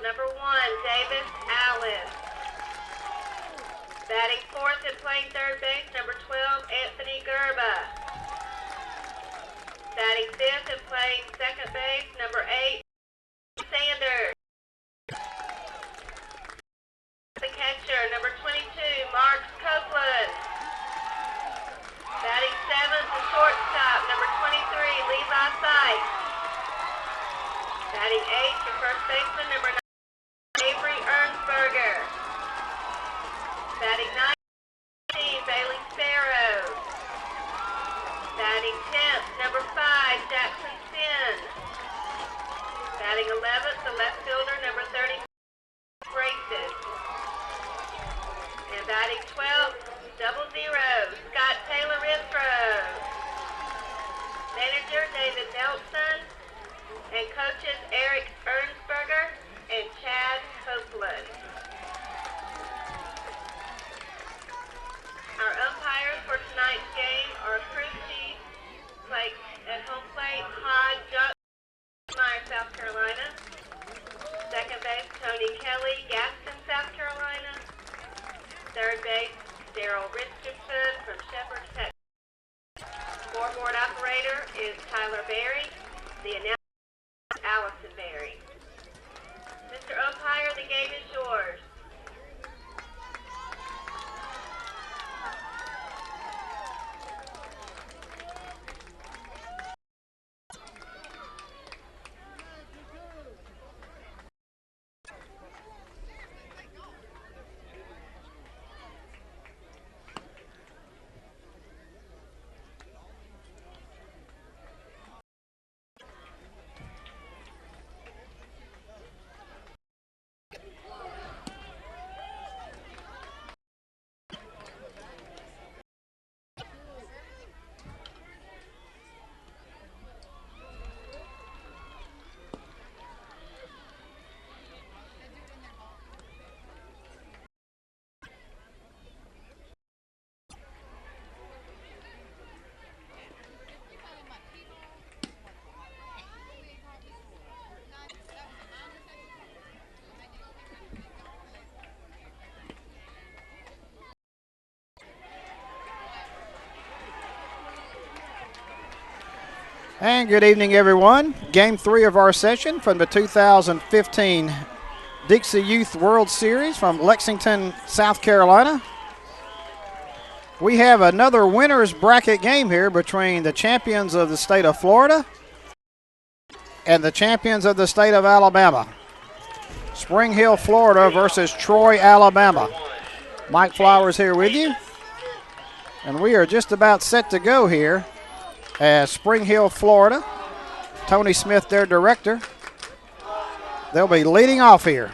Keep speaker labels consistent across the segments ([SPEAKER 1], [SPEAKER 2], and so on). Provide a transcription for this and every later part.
[SPEAKER 1] number 1, Davis Allen. Batting fourth and playing third base, number 12, Anthony Gerba. Batting fifth and playing second base, number 8, Sanders. The catcher, number 22, Mark Copeland. Batting seventh and shortstop, number 23, Levi Sykes. Batting eighth for first baseman, number 9, Avery Ernsberger. Batting 19, Bailey Sparrow. Batting 10th, number 5, Jackson Sin. Batting 11th, the left fielder, number 30, Braces. And batting 12th, 00, Scott Taylor Renfro. Manager, David Nelson. And coaches, Eric Ernsberger and Chad Copeland. Our umpires for tonight's game are crew chief, plate at home plate, JockJive, South Carolina. Second base, Tony Kelly, Gaston, South Carolina. Third base, Daryl Richardson from Shepherd, Texas. Scoreboard operator is Tyler Berry. The announcer is Allison Berry. Mr. Umpire, the game is yours.
[SPEAKER 2] And good evening, everyone. Game 3 of our session from the 2015 Dixie Youth World Series from Lexington, South Carolina. We have another winner's bracket game here between the champions of the state of Florida and the champions of the state of Alabama. Spring Hill, Florida versus Troy, Alabama. Mike Flowers here with you. And we are just about set to go here. As Spring Hill, Florida, Tony Smith, their director, they'll be leading off here.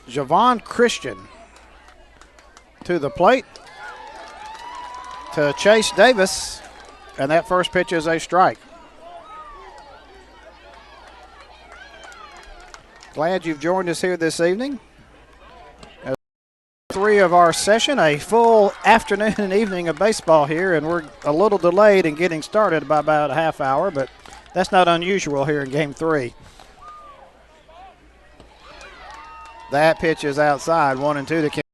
[SPEAKER 2] Javon Christian to the plate to Chase Davis, and that first pitch is a strike. Glad you've joined us here this evening. 3 of our session, a full afternoon and evening of baseball here, and we're a little delayed in getting started by about a half hour, but that's not unusual here in Game 3. That pitch is outside, 1-2 to count.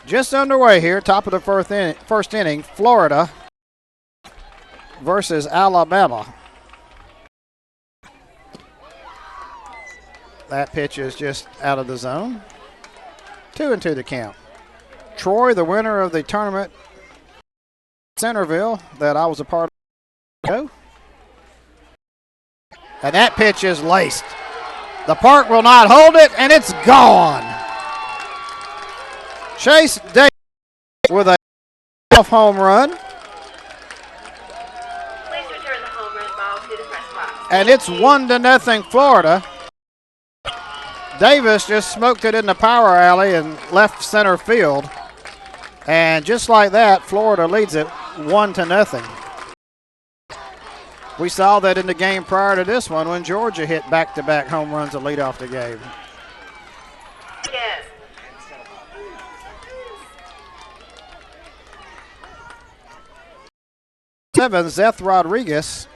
[SPEAKER 2] Just underway here, top of the first inning, Florida versus Alabama. That pitch is just out of the zone. 2-2 the count. Troy, the winner of the tournament, Centerville, that I was a part of. And that pitch is laced. The park will not hold it, and it's gone. Chase Davis with a home run.
[SPEAKER 1] Please return the home run ball to the press box.
[SPEAKER 2] And it's 1-0 Florida. Davis just smoked it in the power alley and left center field. And just like that, Florida leads it 1-0. We saw that in the game prior to this one when Georgia hit back-to-back home runs to lead off the game.
[SPEAKER 1] Yes.
[SPEAKER 2] 7, Zeth Rodriguez,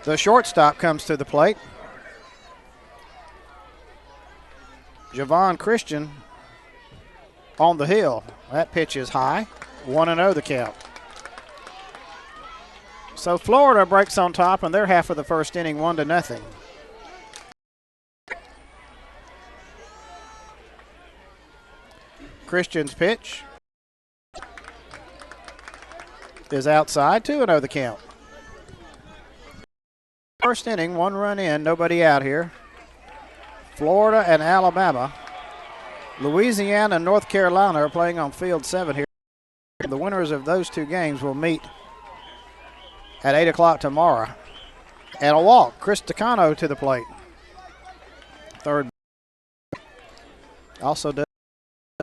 [SPEAKER 2] the shortstop, comes to the plate. Javon Christian on the hill. That pitch is high. 1-0 the count. So Florida breaks on top in their half of the first inning, 1-0. Christian's pitch is outside. 2-0 the count. First inning, 1 run in, nobody out here. Florida and Alabama. Louisiana and North Carolina are playing on field 7 here. The winners of those 2 games will meet at 8 o'clock tomorrow. And a walk. Chris Tacano to the plate. Third. Also does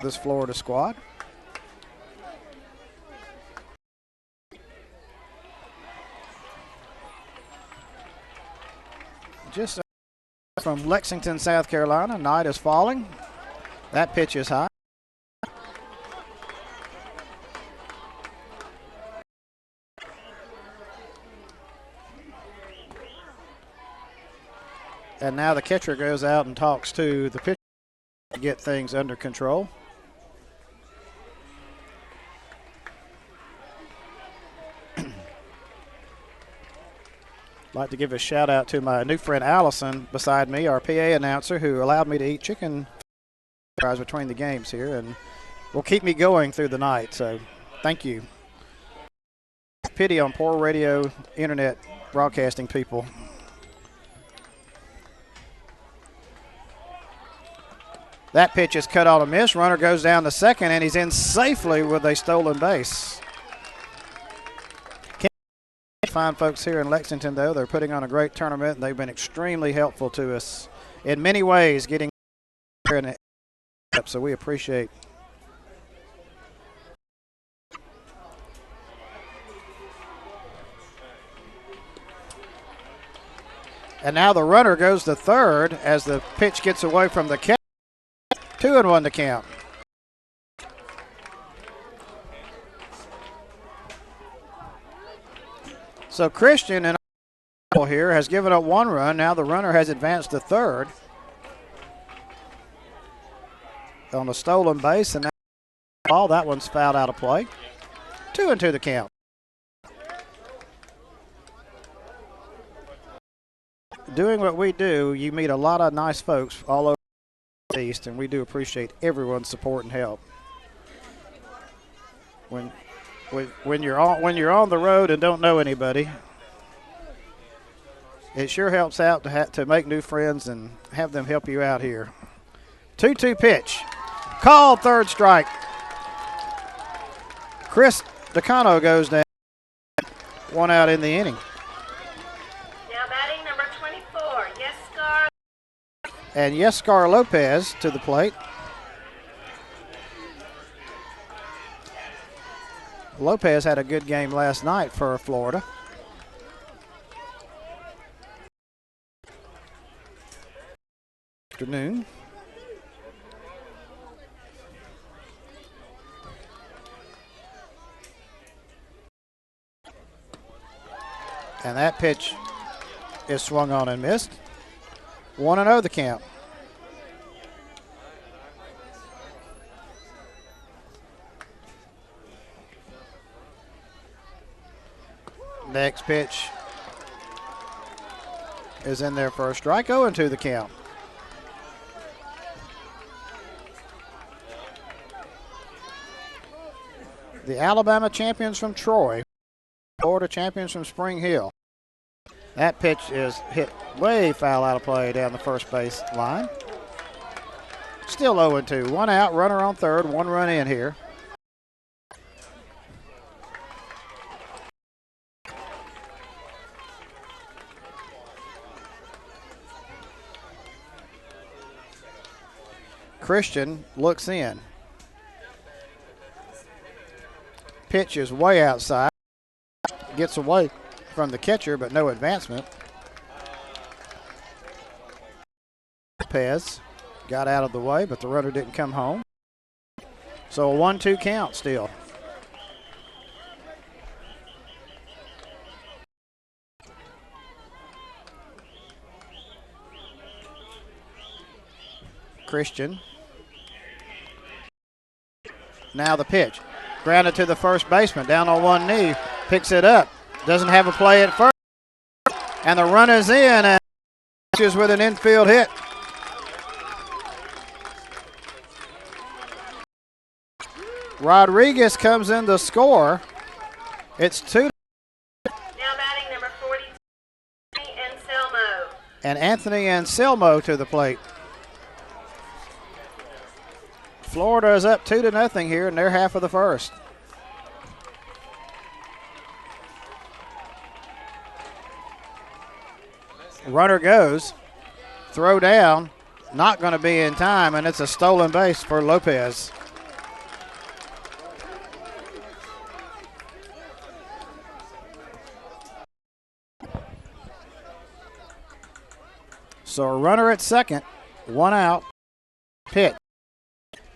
[SPEAKER 2] this Florida squad. Just from Lexington, South Carolina. Night is falling. That pitch is high. And now the catcher goes out and talks to the pitcher to get things under control. I'd like to give a shout out to my new friend Allison beside me, our PA announcer, who allowed me to eat chicken fries between the games here and will keep me going through the night. So thank you. Pity on poor radio, internet broadcasting people. That pitch is cut on a miss. Runner goes down to second, and he's in safely with a stolen base. Fine folks here in Lexington, though. They're putting on a great tournament, and they've been extremely helpful to us in many ways getting here in the so we appreciate. And now the runner goes to third as the pitch gets away from the catcher. 2-1 to count. So Christian and here has given up 1 run. Now the runner has advanced to third on a stolen base, and now that one's fouled out of play. 2-2 the count. Doing what we do, you meet a lot of nice folks all over the East, and we do appreciate everyone's support and help. When you're on the road and don't know anybody, it sure helps out to make new friends and have them help you out here. 2-2 pitch. Called, third strike. Chris Decano goes down. 1 out in the inning.
[SPEAKER 1] Now batting number 24, Yescar.
[SPEAKER 2] And Yescar Lopez to the plate. Lopez had a good game last night for Florida. Afternoon. And that pitch is swung on and missed. 1-0 the count. Next pitch is in there for a strike. 0-2 the count. The Alabama champions from Troy, Florida champions from Spring Hill. That pitch is hit way foul out of play down the first base line. Still 0-2. 1 out, runner on third, 1 run in here. Christian looks in. Pitch is way outside. Gets away from the catcher, but no advancement. Lopez got out of the way, but the runner didn't come home. So a 1-2 count still. Christian. Now the pitch. Grounded to the first baseman, down on one knee. Picks it up. Doesn't have a play at first. And the run is in, and is with an infield hit. Rodriguez comes in to score. It's 2.
[SPEAKER 1] Now batting number 40, Anselmo.
[SPEAKER 2] And Anthony Anselmo to the plate. Florida is up 2-0 here in their half of the first. Runner goes. Throw down. Not going to be in time, and it's a stolen base for Lopez. So a runner at second, 1 out, pitch.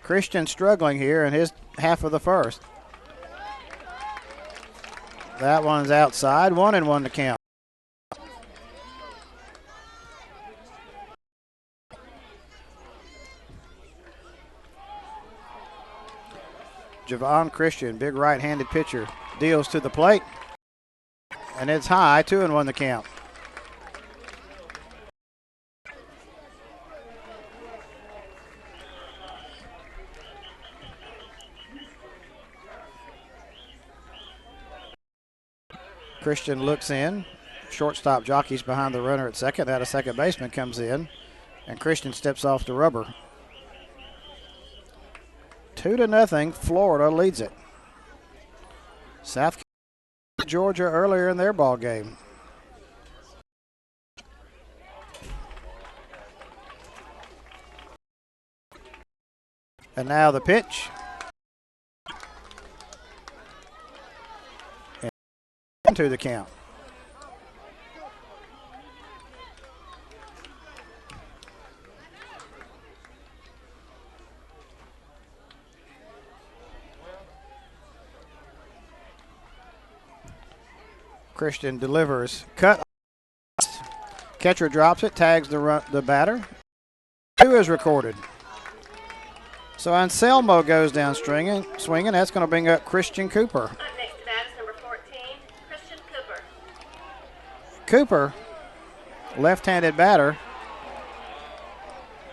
[SPEAKER 2] Christian struggling here in his half of the first. That one's outside, 1-1 to count. Javon Christian, big right-handed pitcher, deals to the plate. And it's high, 2-1 to count. Christian looks in. Shortstop jockeys behind the runner at second. That a second baseman comes in, and Christian steps off the rubber. 2-0. Florida leads it. South Carolina, Georgia earlier in their ball game. And now the pitch. To the count. Christian delivers. Cut. Catcher drops it, tags the batter. 2 is recorded. So Anselmo goes down swinging. That's going to bring up Christian Cooper. Cooper, left-handed batter.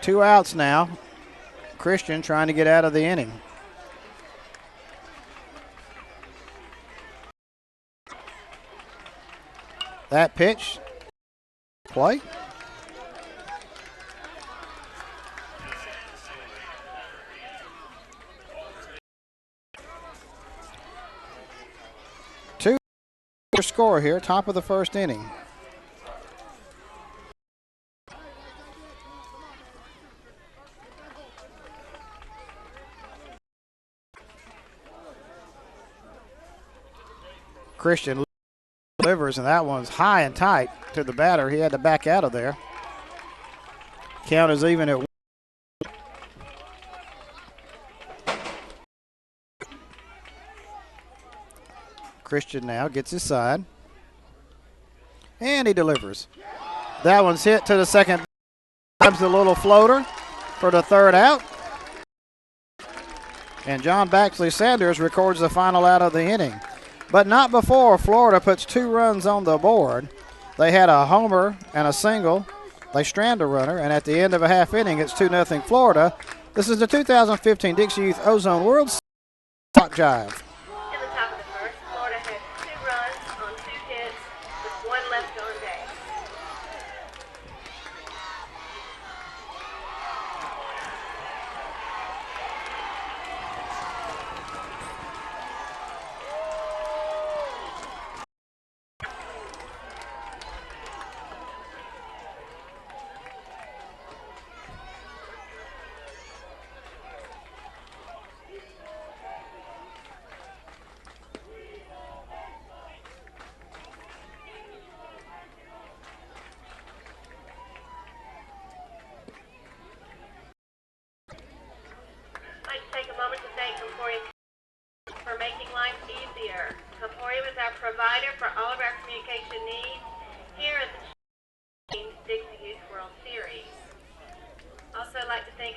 [SPEAKER 2] 2 outs now. Christian trying to get out of the inning. That pitch, play. Two score here, top of the first inning. Christian delivers, and that one's high and tight to the batter. He had to back out of there. Count is even at 1. Christian now gets his side, and he delivers. That one's hit to the second. Grabs the little floater for the 3rd out. And John Baxley Sanders records the final out of the inning. But not before Florida puts 2 runs on the board. They had a homer and a single. They strand a runner, and at the end of a half inning, it's 2-0 Florida. This is the 2015 Dixie Youth Ozone World Series JockJive.
[SPEAKER 1] In the top of the first, Florida had 2 runs on 2 hits with 1 left on base. For making life easier. Capori was our provider for all of our communication needs here at the Dixie Youth World Series. Also, I'd like to thank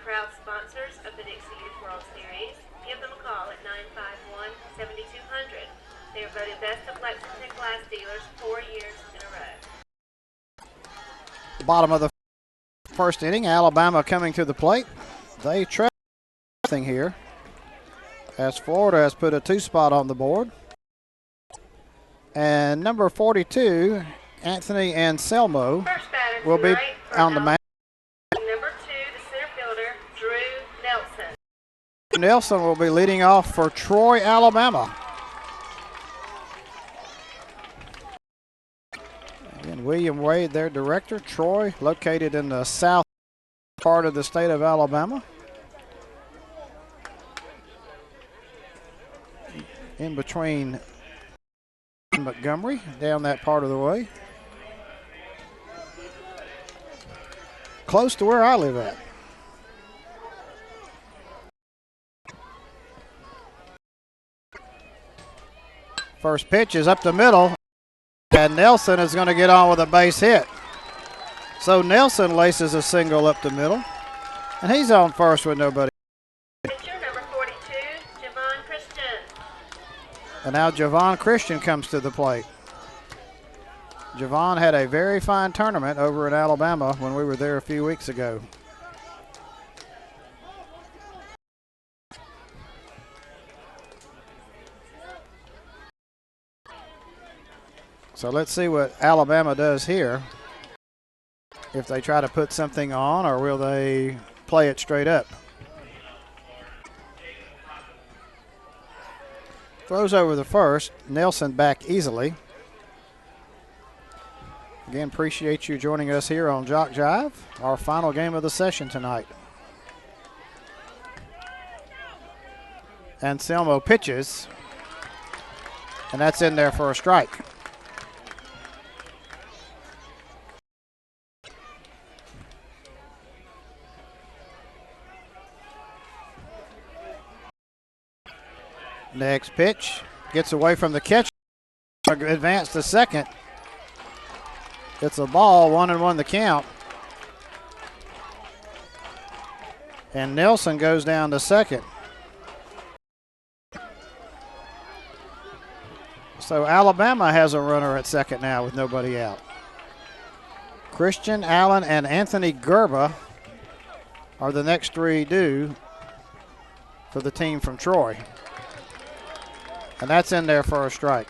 [SPEAKER 1] proud sponsors of the Dixie Youth World Series. Give them a call at 951-7200. They are voted Best of Lexington Glass Dealers 4 years in a row.
[SPEAKER 2] Bottom of the first inning, Alabama coming to the plate. They trail nothing here, as Florida has put a 2 spot on the board. And number 42, Anthony Anselmo, will be on the mound.
[SPEAKER 1] Number 2, the center fielder, Drew Nelson.
[SPEAKER 2] Nelson will be leading off for Troy, Alabama. And William Wade, their director. Troy, located in the south part of the state of Alabama. In between Montgomery, down that part of the way. Close to where I live at. First pitch is up the middle, and Nelson is going to get on with a base hit. So Nelson laces a single up the middle, and he's on first with nobody.
[SPEAKER 1] Pitcher number 42, Javon Christian.
[SPEAKER 2] And now Javon Christian comes to the plate. Javon had a very fine tournament over in Alabama when we were there a few weeks ago. So let's see what Alabama does here. If they try to put something on, or will they play it straight up? Throws over the first. Nelson back easily. Again, appreciate you joining us here on JockJive, our final game of the session tonight. Anselmo pitches, and that's in there for a strike. Next pitch, gets away from the catcher, advance to second. It's a ball, 1-1 the count. And Nelson goes down to second. So Alabama has a runner at second now with nobody out. Christian, Allen, and Anthony Gerba are the next 3 due for the team from Troy. And that's in there for a strike.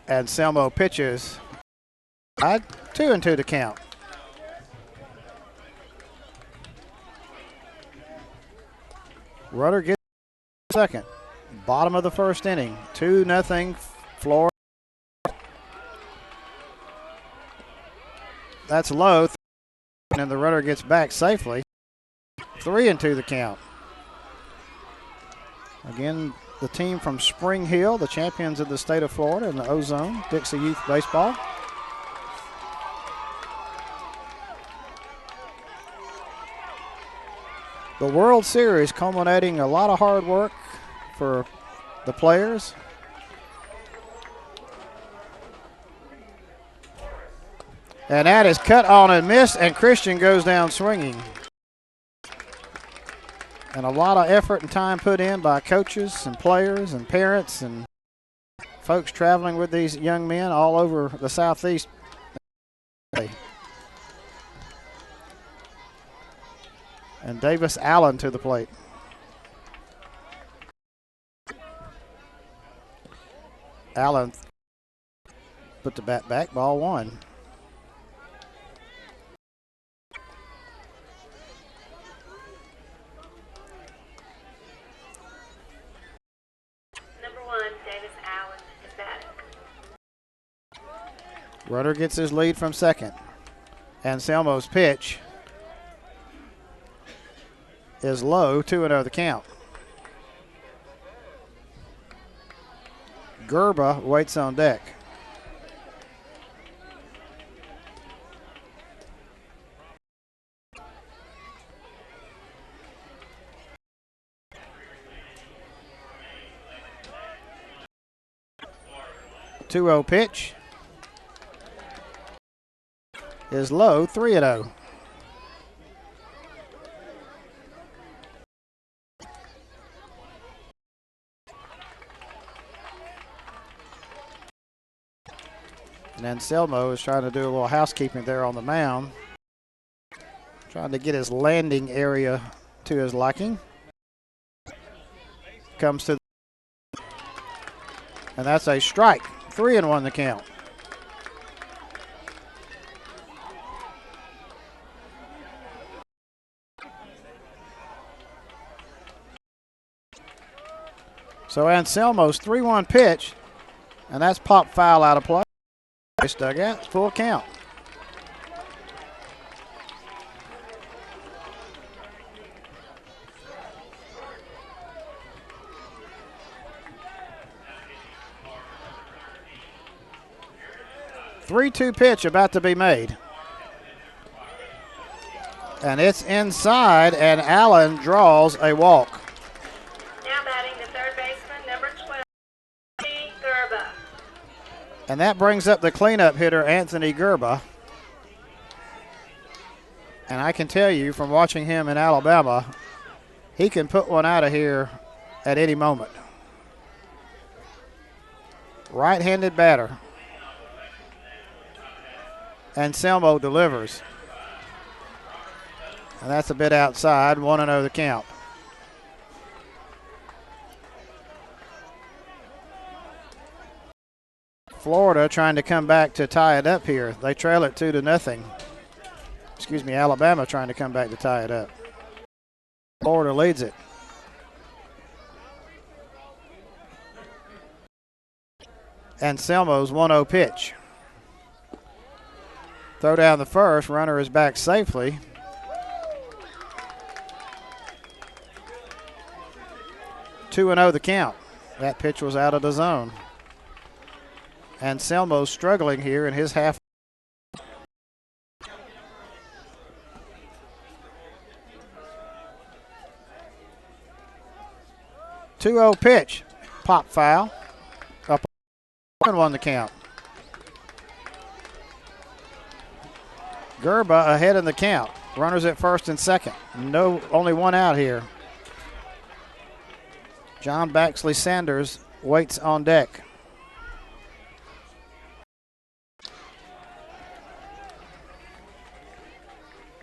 [SPEAKER 2] Anselmo pitches. 2-2 to count. Rudder gets second. Bottom of the first inning. 2-0 Florida. That's low. And the runner gets back safely. 3-2 the count. Again, the team from Spring Hill, the champions of the state of Florida in the Ozone, Dixie Youth Baseball. The World Series culminating a lot of hard work for the players. And that is cut on and missed, and Christian goes down swinging. And a lot of effort and time put in by coaches and players and parents and folks traveling with these young men all over the Southeast. And Davis Allen to the plate. Allen put the bat back, ball 1. Rudder gets his lead from second. Anselmo's pitch is low, 2-0 the count. Gerba waits on deck. 2-0 pitch is low, 3-0. And Anselmo is trying to do a little housekeeping there on the mound, trying to get his landing area to his liking. Comes to, and that's a strike. 3-1 the count. So Anselmo's 3-1 pitch, and that's pop foul out of play. Dugout, full count. Three-two pitch about to be made. And it's inside, and Allen draws a walk.
[SPEAKER 1] Now batting the third baseman, number 12, Gerba.
[SPEAKER 2] And that brings up the cleanup hitter, Anthony Gerba. And I can tell you from watching him in Alabama, he can put one out of here at any moment. Right-handed batter. Anselmo delivers. And that's a bit outside, 1-0 the count. Florida trying to come back to tie it up here. They trail it 2-0. Excuse me, Alabama trying to come back to tie it up. Florida leads it. Anselmo's 1-0 pitch. Throw down the first, runner is back safely. 2-0 the count. That pitch was out of the zone. Anselmo's struggling here in his half. 2-0 pitch. Pop foul. Up 1-1 the count. Gerba ahead in the count. Runners at first and second. Only one out here. John Baxley Sanders waits on deck.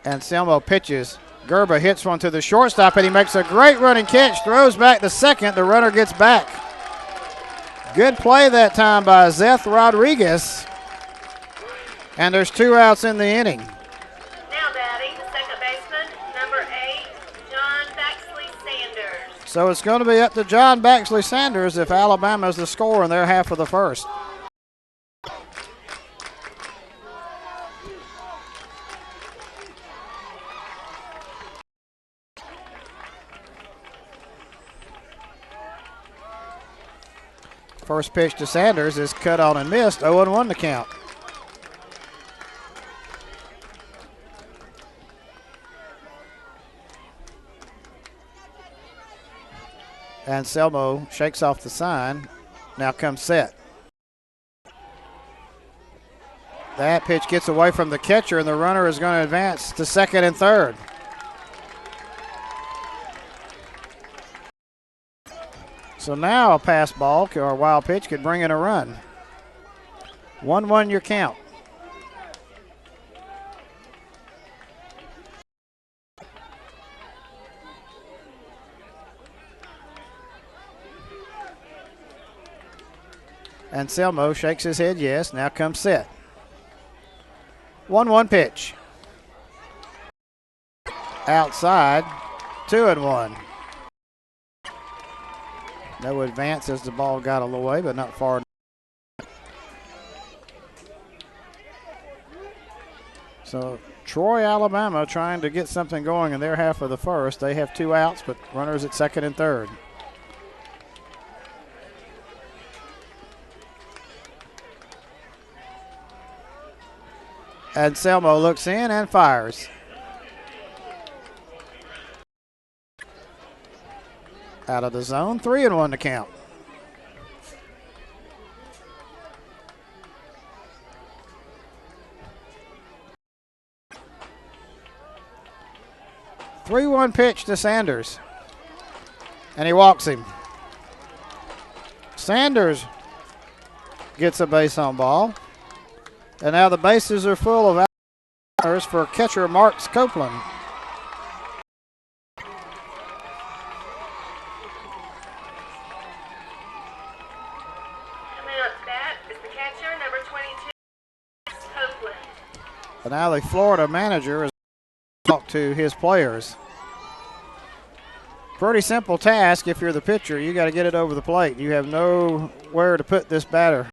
[SPEAKER 2] Anselmo pitches. Gerba hits one to the shortstop, and he makes a great running catch. Throws back to second. The runner gets back. Good play that time by Zeth Rodriguez. And there's 2 outs in the inning.
[SPEAKER 1] Now batting the second baseman, number 8, John Baxley Sanders.
[SPEAKER 2] So it's going to be up to John Baxley Sanders if Alabama's the scorer in their half of the first. First pitch to Sanders is cut on and missed. 0-1 to count. Anselmo shakes off the sign. Now comes set. That pitch gets away from the catcher, and the runner is going to advance to second and third. So now a pass ball or a wild pitch could bring in a run. 1-1 your count. Anselmo shakes his head yes. Now comes set. 1-1 pitch. Outside, 2-1. No advance as the ball got a little way, but not far enough. So Troy, Alabama trying to get something going in their half of the first. They have 2 outs, but runners at second and third. Anselmo looks in and fires. Out of the zone, 3-1 to count. 3-1 pitch to Sanders. And he walks him. Sanders gets a base on ball. And now the bases are full of outfielders for catcher Marks Copeland.
[SPEAKER 1] Coming up to bat is the catcher, number 22, Copeland.
[SPEAKER 2] And now the Florida manager is talking to his players. Pretty simple task if you're the pitcher. You got to get it over the plate. You have nowhere to put this batter.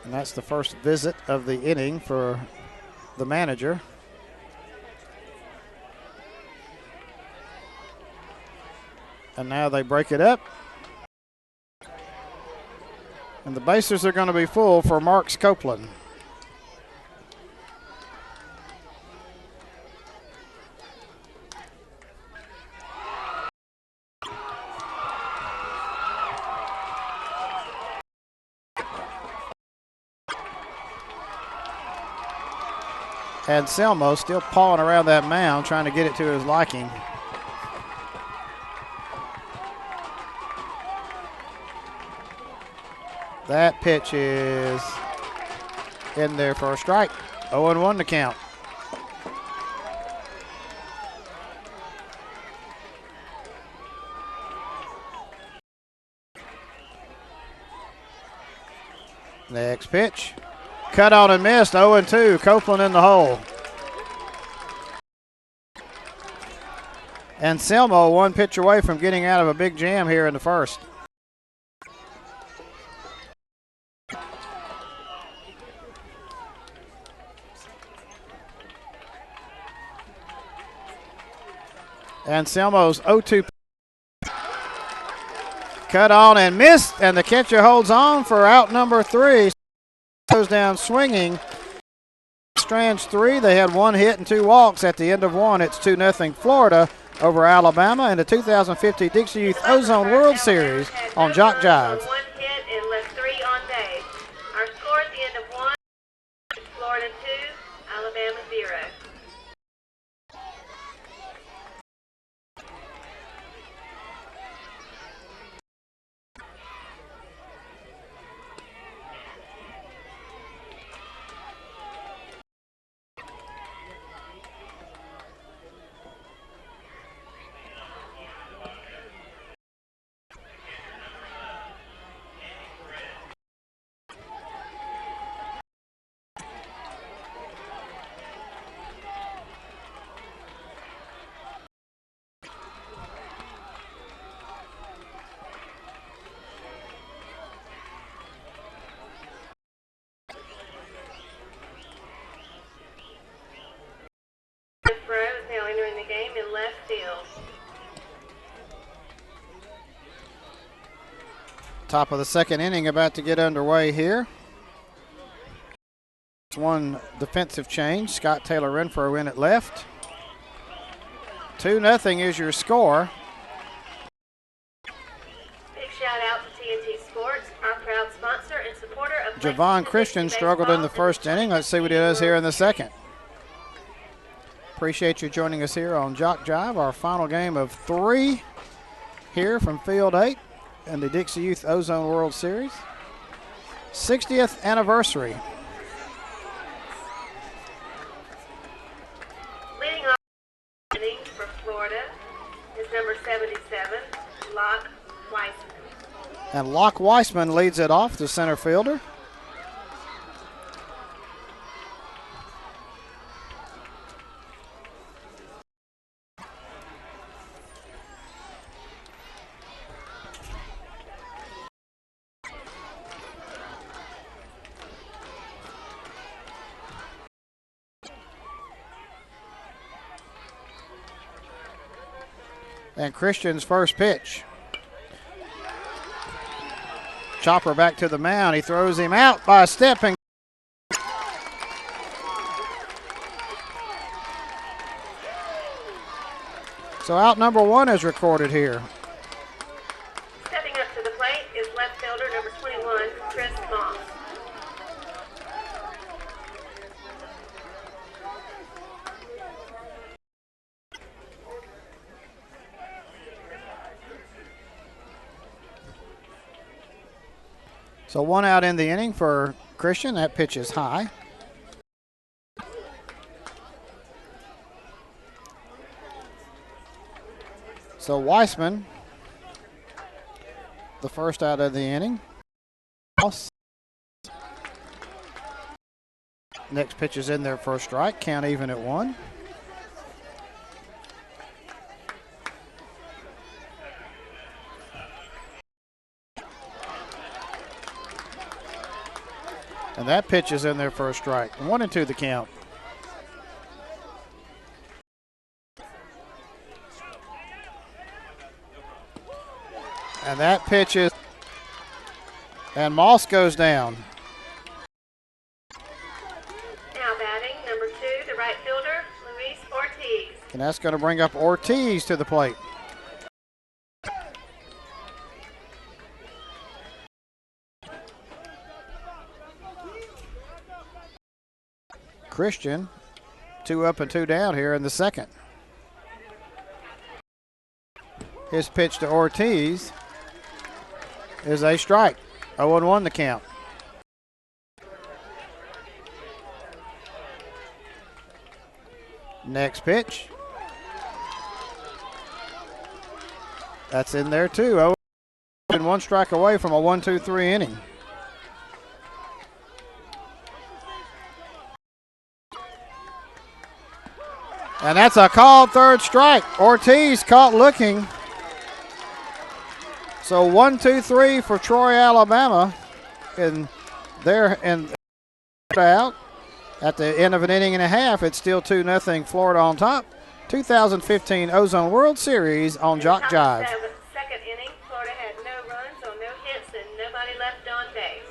[SPEAKER 2] And that's the first visit of the inning for the manager. And now they break it up. And the bases are going to be full for Marks Copeland. Anselmo still pawing around that mound, trying to get it to his liking. That pitch is in there for a strike. 0-1 to count. Next pitch. Cut on and missed. 0-2. Copeland in the hole. Anselmo one pitch away from getting out of a big jam here in the first. Anselmo's 0-2. Cut on and missed, and the catcher holds on for out number 3. Goes down swinging. Strands 3. They had 1 hit and 2 walks at the end of 1. It's 2-0 Florida over Alabama in the 2050 Dixie Youth Ozone World Series on JockJive.
[SPEAKER 1] 1 hit and left 3 on base. Our score at the end of 1 is Florida 2, Alabama 0.
[SPEAKER 2] Top of the second inning about to get underway here. One defensive change. Scott Taylor Renfro in at left. 2-0 is your score.
[SPEAKER 1] Big shout out to TNT Sports, our proud sponsor and supporter of
[SPEAKER 2] Javon Christian struggled in the first inning. Let's see what he does here in the second. Appreciate you joining us here on JockJive, our final game of 3 here from Field 8 in the Dixie Youth Ozone World Series. 60th anniversary.
[SPEAKER 1] Leading off innings for Florida is number 77, Locke Weissman.
[SPEAKER 2] And Locke Weissman leads it off, the center fielder. And Christian's first pitch. Chopper back to the mound. He throws him out by a step. And so out number 1 is recorded here.
[SPEAKER 1] Stepping up to the plate is left fielder
[SPEAKER 2] So 1 out in the inning for Christian. That pitch is high. So Weissman, the first out of the inning. Next pitch is in there for a strike. Count even at 1. And that pitch is in there for a strike. 1-2 the count. And that pitch is, and Moss goes down.
[SPEAKER 1] Now batting, number 2, the right fielder, Luis Ortiz.
[SPEAKER 2] And that's going to bring up Ortiz to the plate. Christian, 2 up and 2 down here in the second. His pitch to Ortiz is a strike. 0-1 the count. Next pitch. That's in there too. 0 and 1 strike away from a 1-2-3 inning. And that's a called third strike. Ortiz caught looking. So 1-2-3 for Troy, Alabama. And they're out. At the end of an inning and a half, it's still 2-0 Florida on top. 2015 Ozone World Series on JockJive.
[SPEAKER 1] Second inning, Florida had no runs on no hits and nobody left on base.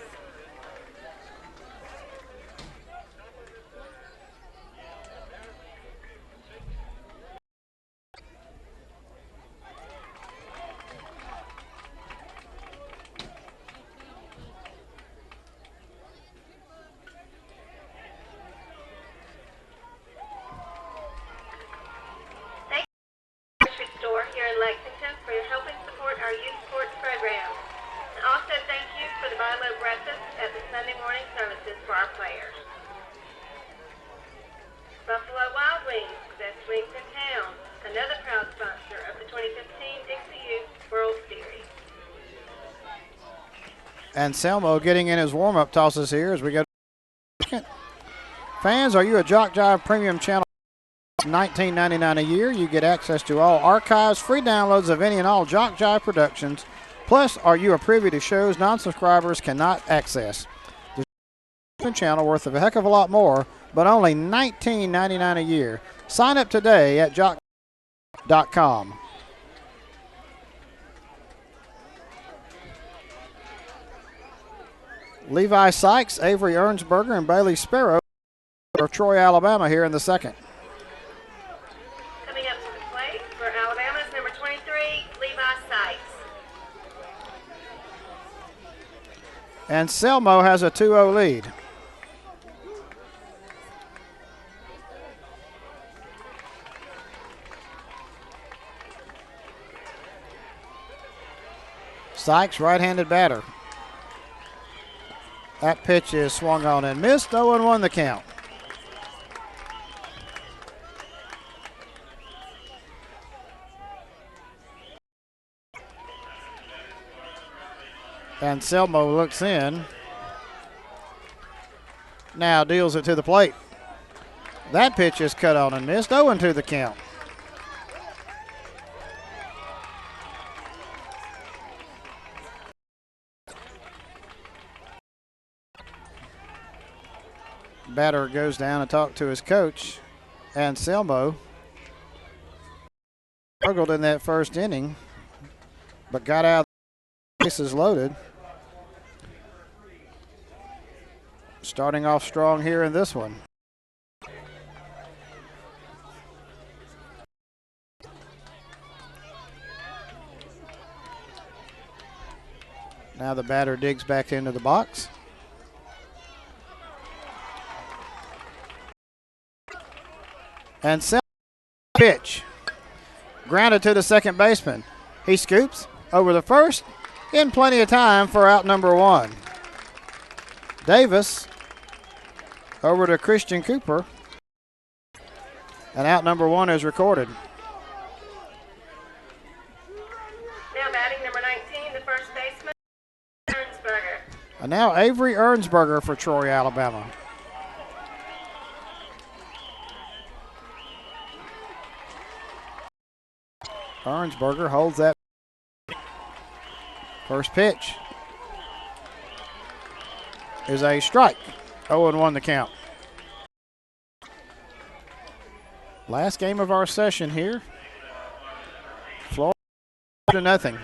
[SPEAKER 1] For helping support our youth sports program. And also thank you for the buy-low breakfast at the Sunday morning services for our players. Buffalo Wild Wings, best wings in town, another proud sponsor of the 2015 Dixie Youth World Series.
[SPEAKER 2] And Selmo getting in his warm-up tosses here as we go to second. Fans, are you a JockJive premium channel? $19.99 a year. You get access to all archives, free downloads of any and all JockJive productions. Plus, are you a privy to shows non-subscribers cannot access? The channel worth a heck of a lot more, but only $19.99 a year. Sign up today at jockjive.com. Levi Sykes, Avery Ernsberger, and Bailey Sparrow of Troy, Alabama here in the second.
[SPEAKER 1] Coming up to the plate for Alabama's number 23, Levi Sykes.
[SPEAKER 2] And Selmo has a 2-0 lead. Sykes, right-handed batter. That pitch is swung on and missed. 0-1 the count. And Selmo looks in. Now deals it to the plate. That pitch is cut on and missed. 0-2 the count. Batter goes down and talks to his coach. And Selmo struggled in that first inning, but got out. Bases loaded. Starting off strong here in this one. Now the batter digs back into the box. And pitch. Grounded to the second baseman. He scoops over the first in plenty of time for out number 1. Davis over to Christian Cooper. And out number 1 is recorded.
[SPEAKER 1] Now batting number 19, the first baseman, Ernsberger.
[SPEAKER 2] And now Avery Ernsberger for Troy, Alabama. Ernsberger holds that. First pitch is a strike. 0-1 the count. Last game of our session here. Florida 2-0.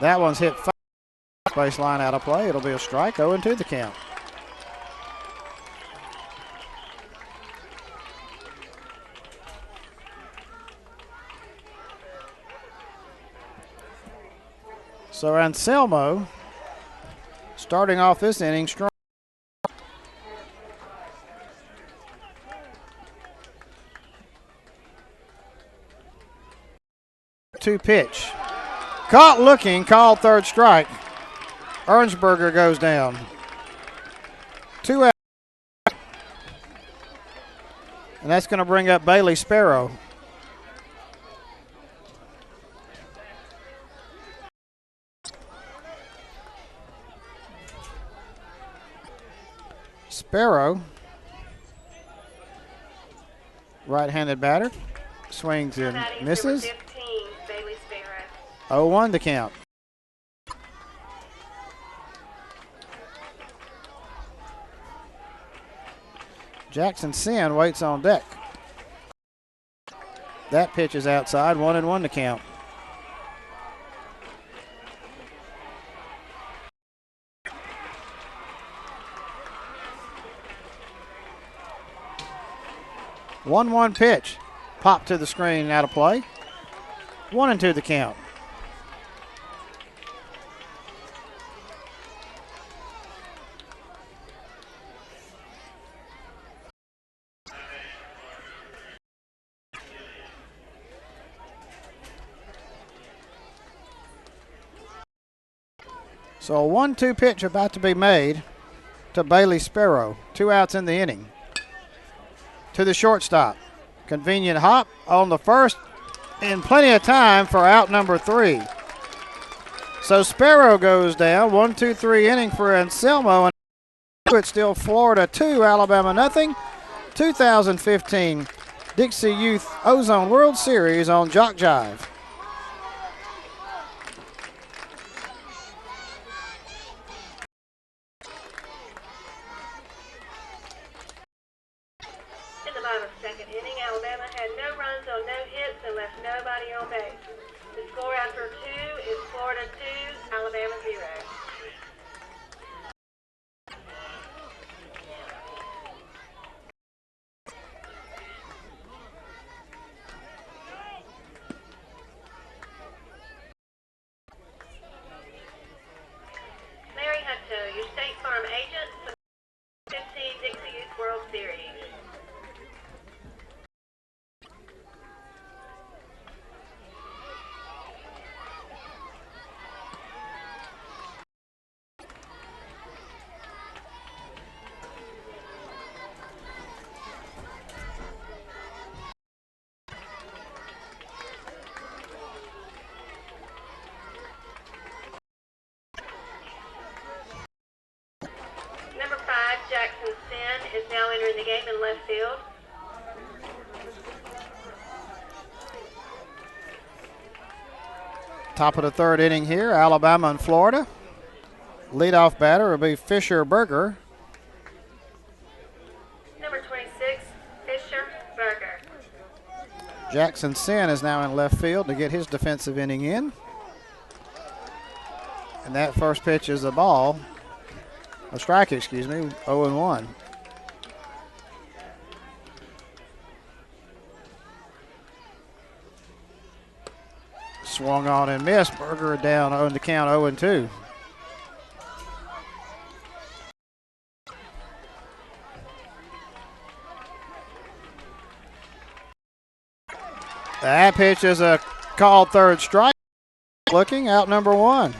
[SPEAKER 2] That one's hit baseline out of play. It'll be a strike. 0-2 the count. So Anselmo starting off this inning strong. 2 pitch. Caught looking, called third strike. Ernsberger goes down. 2 out. And that's going to bring up Bailey Sparrow. Sparrow, right-handed batter, swings and misses.
[SPEAKER 1] 15, Bailey Sparrow.
[SPEAKER 2] 0-1 the count. Jackson Sin waits on deck. That pitch is outside, 1-1 to count. One pitch, pop to the screen, out of play. 1-2 the count. So a 1-2 pitch about to be made to Bailey Sparrow. 2 outs in the inning. To the shortstop. Convenient hop on the first, and plenty of time for out number 3. So Sparrow goes down. 1-2-3 inning for Anselmo. And it's still Florida 2, Alabama nothing. 2015 Dixie Youth Ozone World Series on JockJive.
[SPEAKER 1] In the bottom of the second inning, Alabama had no runs on no hits and left nobody on base. The score after 2 is Florida 2, Alabama 0. Larry Hutto, your State Farm agent for the 15 Dixie Youth World Series. Number 5, Jackson Sin, is now entering the game in left field.
[SPEAKER 2] Top of the third inning here, Alabama and Florida. Leadoff batter will be Fisher Berger.
[SPEAKER 1] Number 26, Fisher Berger.
[SPEAKER 2] Jackson Sin is now in left field to get his defensive inning in. And that first pitch is a ball. A strike, excuse me, 0-1. Swung on and missed. Berger down on the count, 0-2. That pitch is a called third strike. Looking out number 1.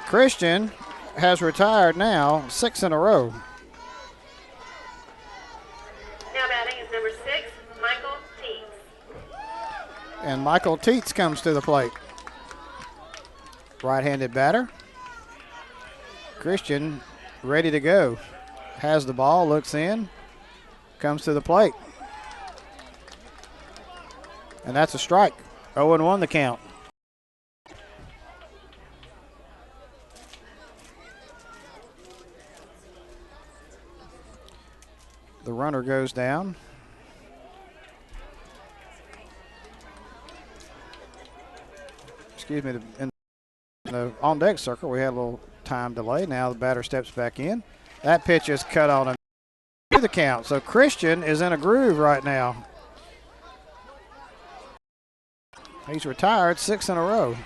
[SPEAKER 2] Christian has retired now 6 in a row.
[SPEAKER 1] Now batting is number 6, Michael Teets.
[SPEAKER 2] And Michael Teets comes to the plate. Right-handed batter. Christian ready to go. Has the ball, looks in, comes to the plate. And that's a strike. 0-1 the count. The runner goes down. Excuse me, in the on-deck circle, we had a little time delay. Now the batter steps back in. That pitch is cut on and the count. So Christian is in a groove right now. He's retired 6 in a row.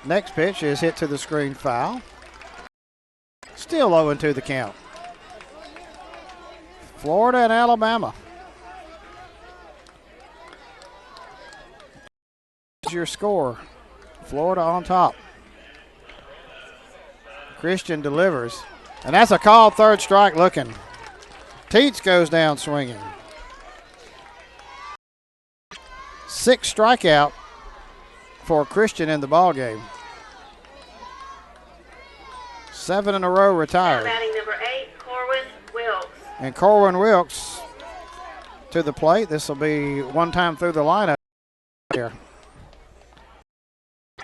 [SPEAKER 2] Next pitch is hit to the screen foul. Still 0-2 the count. Florida and Alabama. Here's your score. Florida on top. Christian delivers. And that's a called third strike looking. Teets goes down swinging. 6th strikeout for Christian in the ball game. 7 in a row retired.
[SPEAKER 1] Now batting number 8, Corwin Wilkes.
[SPEAKER 2] And Corwin Wilkes to the plate. This will be one time through the lineup here.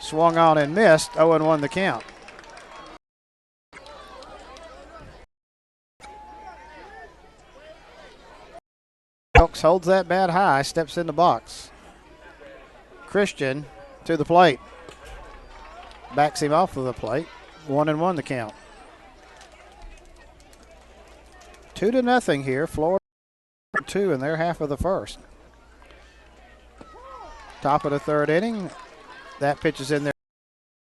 [SPEAKER 2] Swung on and missed. 0-1 the count. Wilkes holds that bat high, steps in the box. Christian to the plate. Backs him off of the plate. 1-1 the count. 2-0 here. Florida 2 in their half of the first. Top of the third inning. That pitch is in there.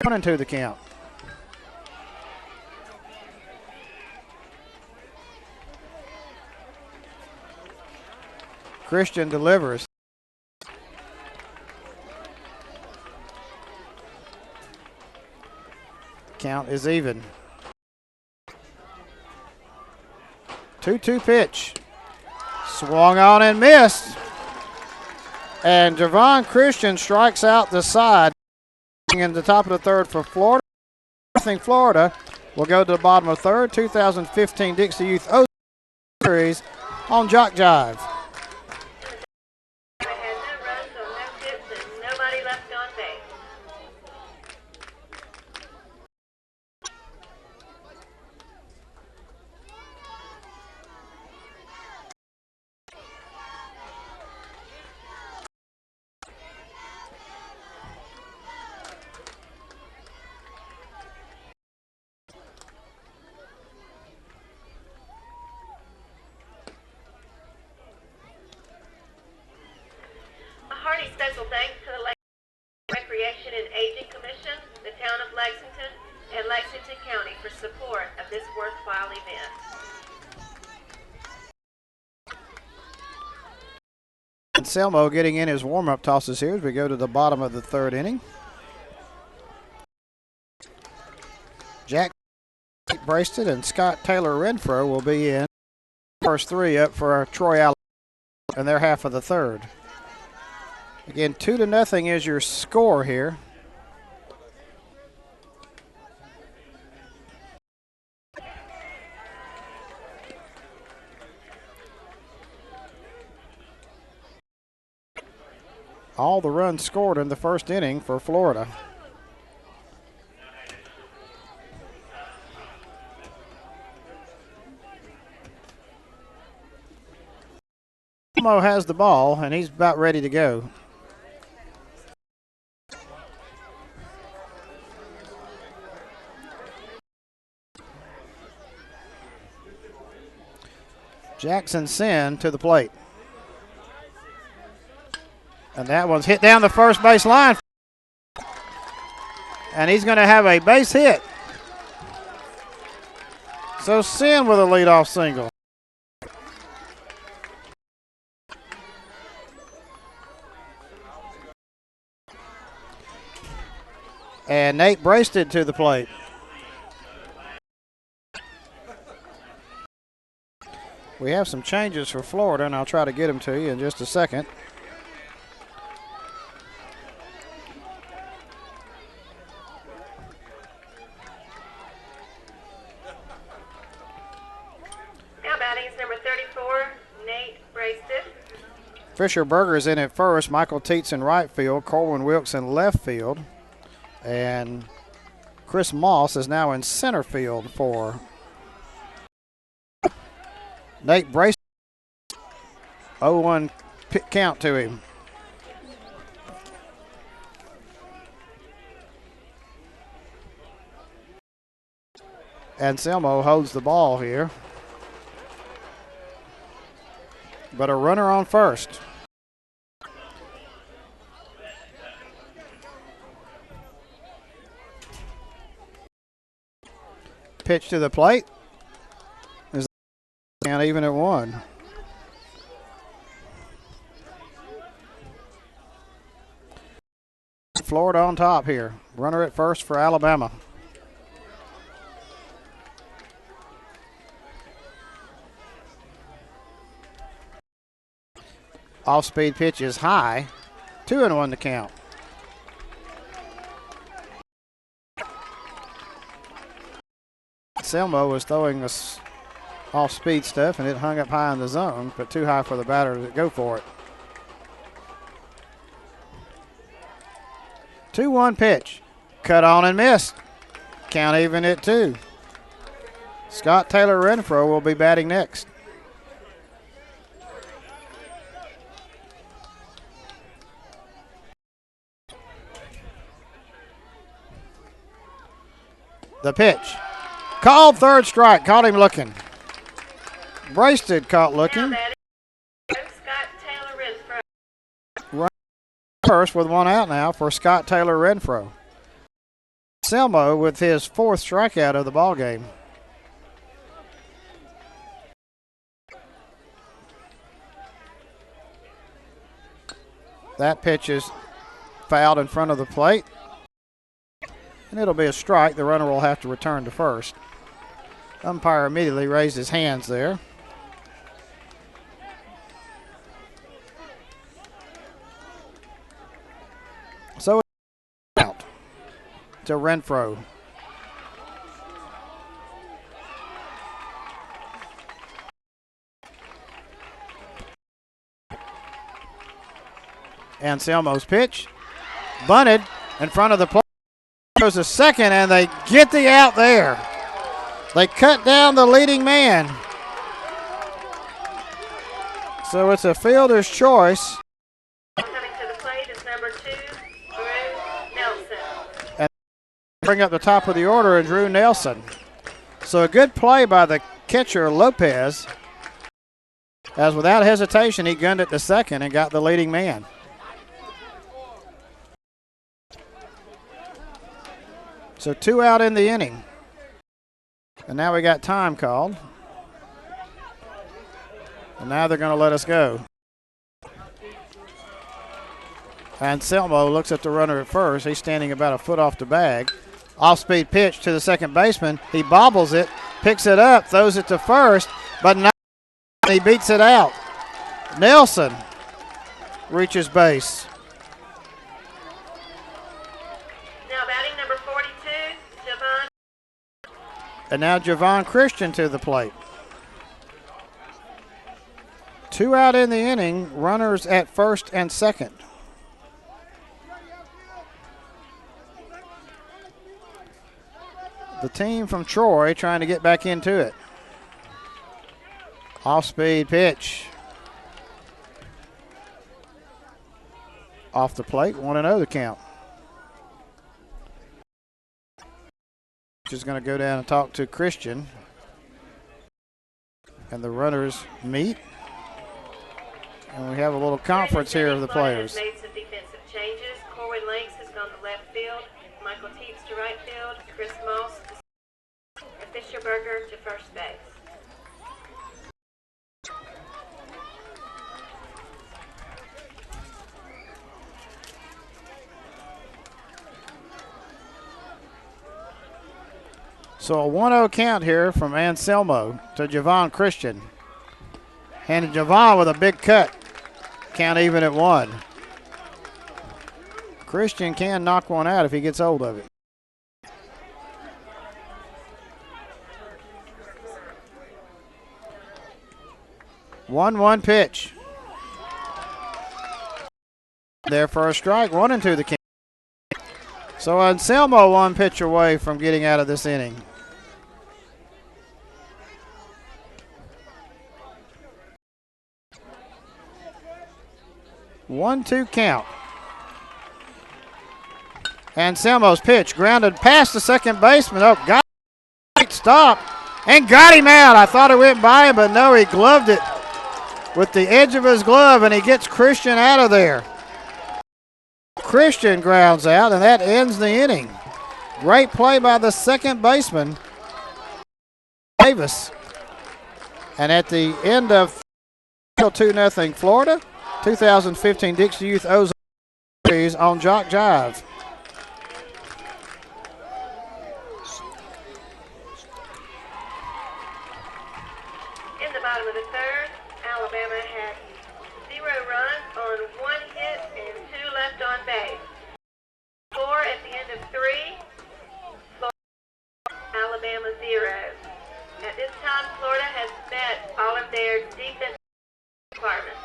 [SPEAKER 2] 1-2 the count. Christian delivers. Count is even. 2-2 pitch. Swung on and missed. And Javon Christian strikes out the side. In the top of the third for Florida. Nothing Florida will go to the bottom of third. 2015 Dixie Youth Ozone Series on JockJive.
[SPEAKER 1] I had no runs, so no hits, and nobody left on base. Special thanks to the Recreation and Aging Commission, the Town of Lexington, and Lexington County for support of this worthwhile event.
[SPEAKER 2] Anselmo getting in his warm-up tosses here as we go to the bottom of the third inning. Jack Brasted and Scott Taylor Renfro will be in. First three up for Troy Allen in their half of the third. Again, 2-0 is your score here. All the runs scored in the first inning for Florida. Mo has the ball, and he's about ready to go. Jackson Sin to the plate. And that one's hit down the first base line. And he's going to have a base hit. So Sin with a leadoff single. And Nate Brasted to the plate. We have some changes for Florida, and I'll try to get them to you in just a second.
[SPEAKER 1] Now batting is number 34, Nate Brasted.
[SPEAKER 2] Fisher Berger's in at first. Michael Teets in right field. Corwin Wilkes in left field. And Chris Moss is now in center field for Nate Brasted. 0-1 count to him. Anselmo holds the ball here. But a runner on first. Pitch to the plate. Is count even at 1. Florida on top here. Runner at first for Alabama. Off-speed pitch is high. 2-1 to count. Selmo was throwing us off-speed stuff, and it hung up high in the zone, but too high for the batter to go for it. 2-1 pitch. Cut on and missed. Count even at 2. Scott Taylor Renfro will be batting next. The pitch. Called third strike. Caught him looking. Brasted caught looking.
[SPEAKER 1] Scott Taylor Renfro.
[SPEAKER 2] Run first with 1 out now for Scott Taylor Renfro. Selmo with his 4th strikeout of the ball game. That pitch is fouled in front of the plate. And it'll be a strike. The runner will have to return to first. Umpire immediately raised his hands there. So it's out to Renfro. Anselmo's pitch. Bunted in front of the plate. Goes a second, and they get the out there. They cut down the leading man. So it's a fielder's choice.
[SPEAKER 1] Coming to the plate is number 2, Drew Nelson.
[SPEAKER 2] And bring up the top of the order, and Drew Nelson. So a good play by the catcher, Lopez, as without hesitation he gunned it to second and got the leading man. So 2 out in the inning. And now we got time called. And now they're going to let us go. Anselmo looks at the runner at first. He's standing about a foot off the bag. Off-speed pitch to the second baseman. He bobbles it, picks it up, throws it to first, but not. He beats it out. Nelson reaches base. And now Javon Christian to the plate. 2 out in the inning, runners at first and second. The team from Troy trying to get back into it. Off-speed pitch. Off the plate, 1-0 the count. Is going to go down and talk to Christian, and the runners meet, and we have a little conference here of the players.
[SPEAKER 1] Made some defensive changes. Corwin Lakes has gone to left field. Michael Teets to right field. Chris Moss to Fisher Berger to first base.
[SPEAKER 2] So a 1-0 count here from Anselmo to Javon Christian. And Javon with a big cut. Count even at 1. Christian can knock one out if he gets hold of it. One pitch. There for a strike. 1-2 the count. So Anselmo 1 pitch away from getting out of this inning. One-two count. Anselmo's pitch grounded past the second baseman. Oh, got it. Stop. And got him out. I thought it went by him, but no, he gloved it with the edge of his glove, and he gets Christian out of there. Christian grounds out, and that ends the inning. Great play by the second baseman, Davis. And at the end of 2-0 Florida, 2015 Dixie Youth Ozone series on JockJive.
[SPEAKER 1] In the bottom of the third, Alabama had 0 runs on 1 hit and 2 left on base. 4 at the end of 3, Alabama 0. At this time, Florida has met all of their defensive requirements.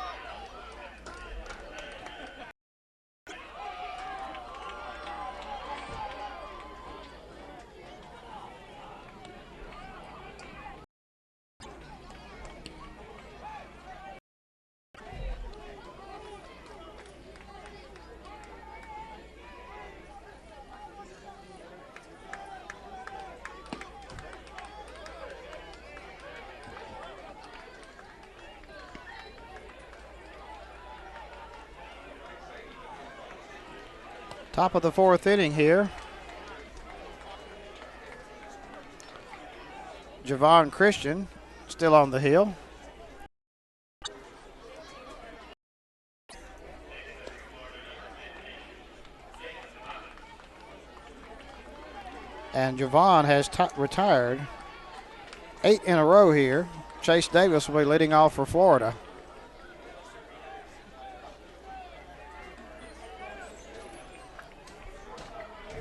[SPEAKER 2] Top of the 4th inning here. Javon Christian still on the hill. And Javon has retired 8 in a row here. Chase Davis will be leading off for Florida.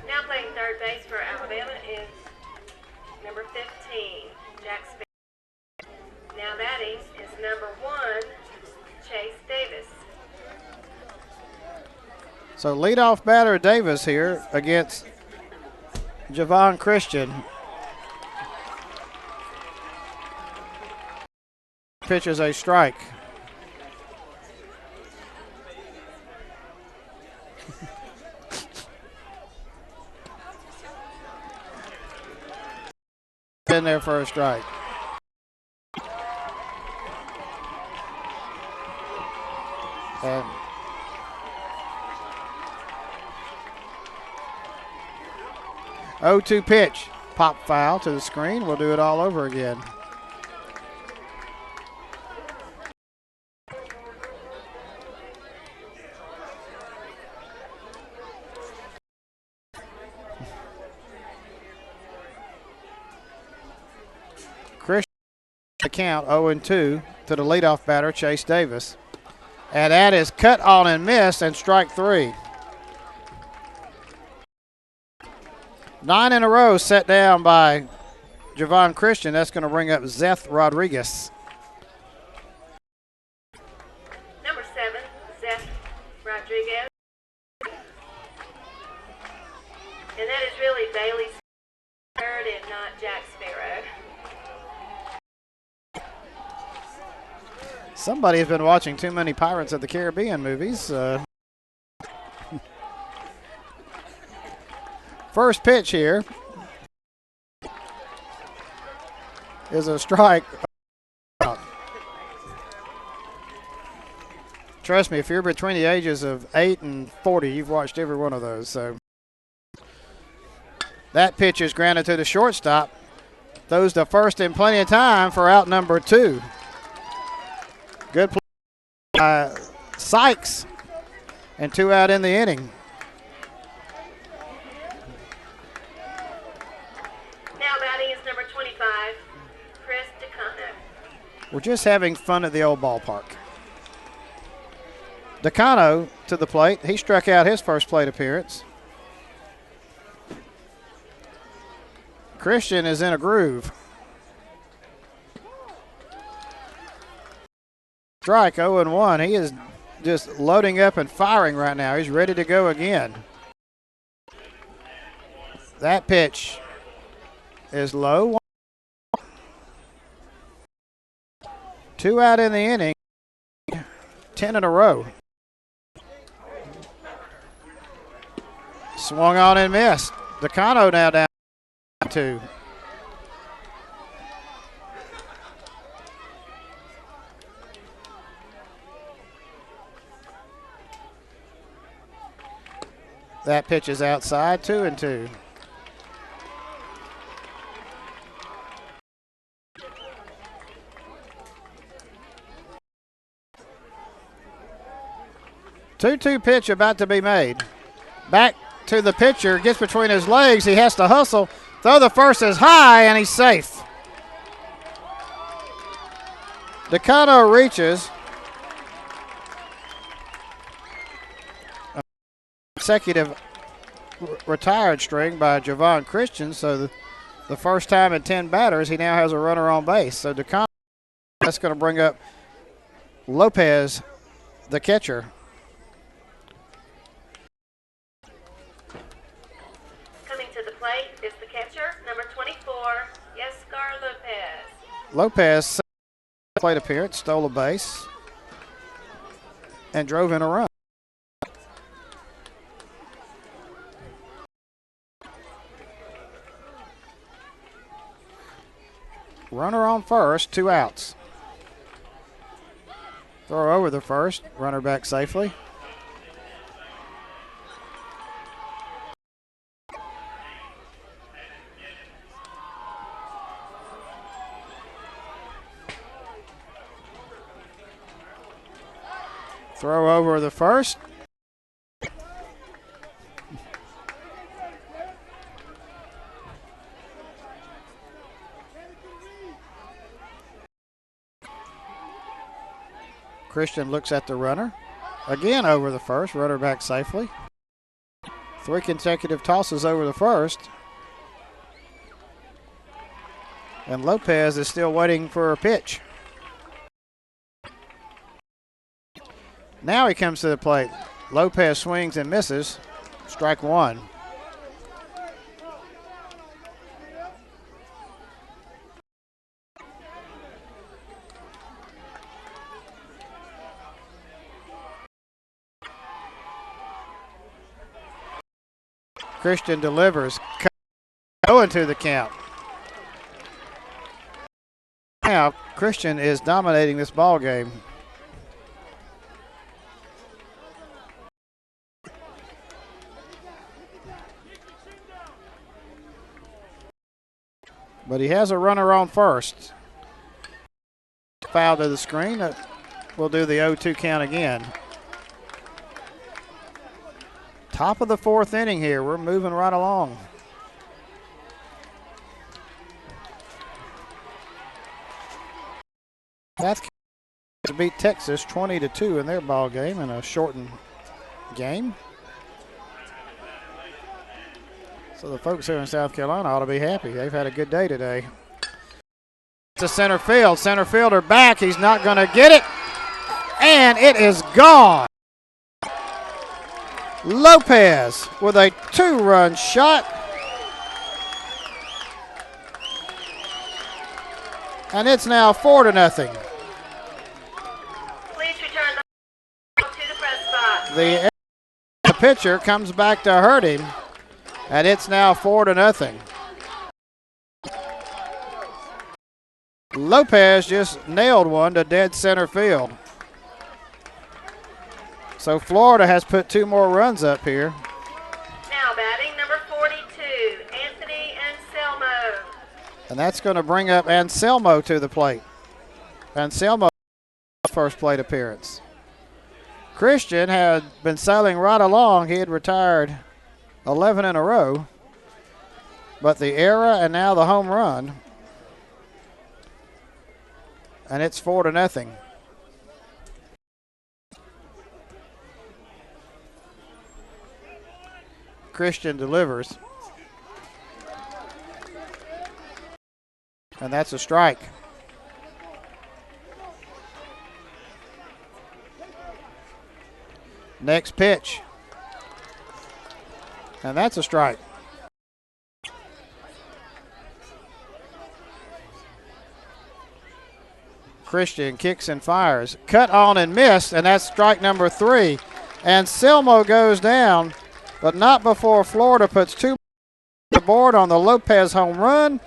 [SPEAKER 1] Now playing third base for Alabama is number 15, Jack Sparrow. Now batting is number 1, Chase Davis.
[SPEAKER 2] So leadoff batter Davis here against Javon Christian. Pitches a strike. In there for a strike. And 0-2 pitch. Pop foul to the screen. We'll do it all over again. Christian count 0-2 to the leadoff batter, Chase Davis. And that is cut on and missed, and strike 3. 9 in a row set down by Javon Christian. That's going to bring up Zeth Rodriguez.
[SPEAKER 1] Number 7, Zeth Rodriguez. And that is really Bailey third and not Jack Sparrow.
[SPEAKER 2] Somebody has been watching too many Pirates of the Caribbean movies. First pitch here is a strike. Trust me, if you're between the ages of 8 and 40, you've watched every one of those. So that pitch is grounded to the shortstop. Throws to first in plenty of time for out number 2. Good play by Sykes, and 2 out in the inning.
[SPEAKER 1] Now batting
[SPEAKER 2] We're just having fun at the old ballpark. Decano to the plate. He struck out his first plate appearance. Christian is in a groove. Strike 0-1. He is just loading up and firing right now. He's ready to go again. That pitch is low. 2 out in the inning. 10 in a row. Swung on and missed. Decano now down 2. That pitch is outside, 2-2. Two-two pitch about to be made. Back to the pitcher, gets between his legs. He has to hustle. Throw the first is high, and he's safe. Decano reaches. Consecutive retired string by Javon Christian, so the first time in 10 batters, he now has a runner on base. So Decano, that's going to bring up Lopez, the catcher.
[SPEAKER 1] Coming to the plate is the catcher, number 24, Yescar Lopez.
[SPEAKER 2] Lopez plate appearance, stole a base, and drove in a run. Runner on first, 2 outs. Throw over the first, runner back safely. Throw over the first. Christian looks at the runner. Again over the first, runner back safely. 3 consecutive tosses over the first. And Lopez is still waiting for a pitch. Now he comes to the plate. Lopez swings and misses. Strike 1. Christian delivers. Going to the count. Now Christian is dominating this ball game. But he has a runner on first. Foul to the screen. We'll do the 0-2 count again. Top of the 4th inning here. We're moving right along. South Carolina beat Texas 20-2 in their ball game in a shortened game. So the folks here in South Carolina ought to be happy. They've had a good day today. To center field. Center fielder back. He's not going to get it. And it is gone. Lopez with a 2-run shot. And it's now 4-0.
[SPEAKER 1] Please return the ball to the press box.
[SPEAKER 2] The pitcher comes back to hurt him. And it's now 4-0. Lopez just nailed one to dead center field. So Florida has put 2 more runs up here.
[SPEAKER 1] Now batting number 42, Anthony Anselmo.
[SPEAKER 2] And that's going to bring up Anselmo to the plate. Anselmo, first plate appearance. Christian had been sailing right along. He had retired 11 in a row. But the error and now the home run and it's 4-0. Christian delivers. And that's a strike. Next pitch. And that's a strike. Christian kicks and fires. Cut on and missed, and that's strike number 3. And Selmo goes down, but not before Florida puts 2 on the board on the Lopez home run.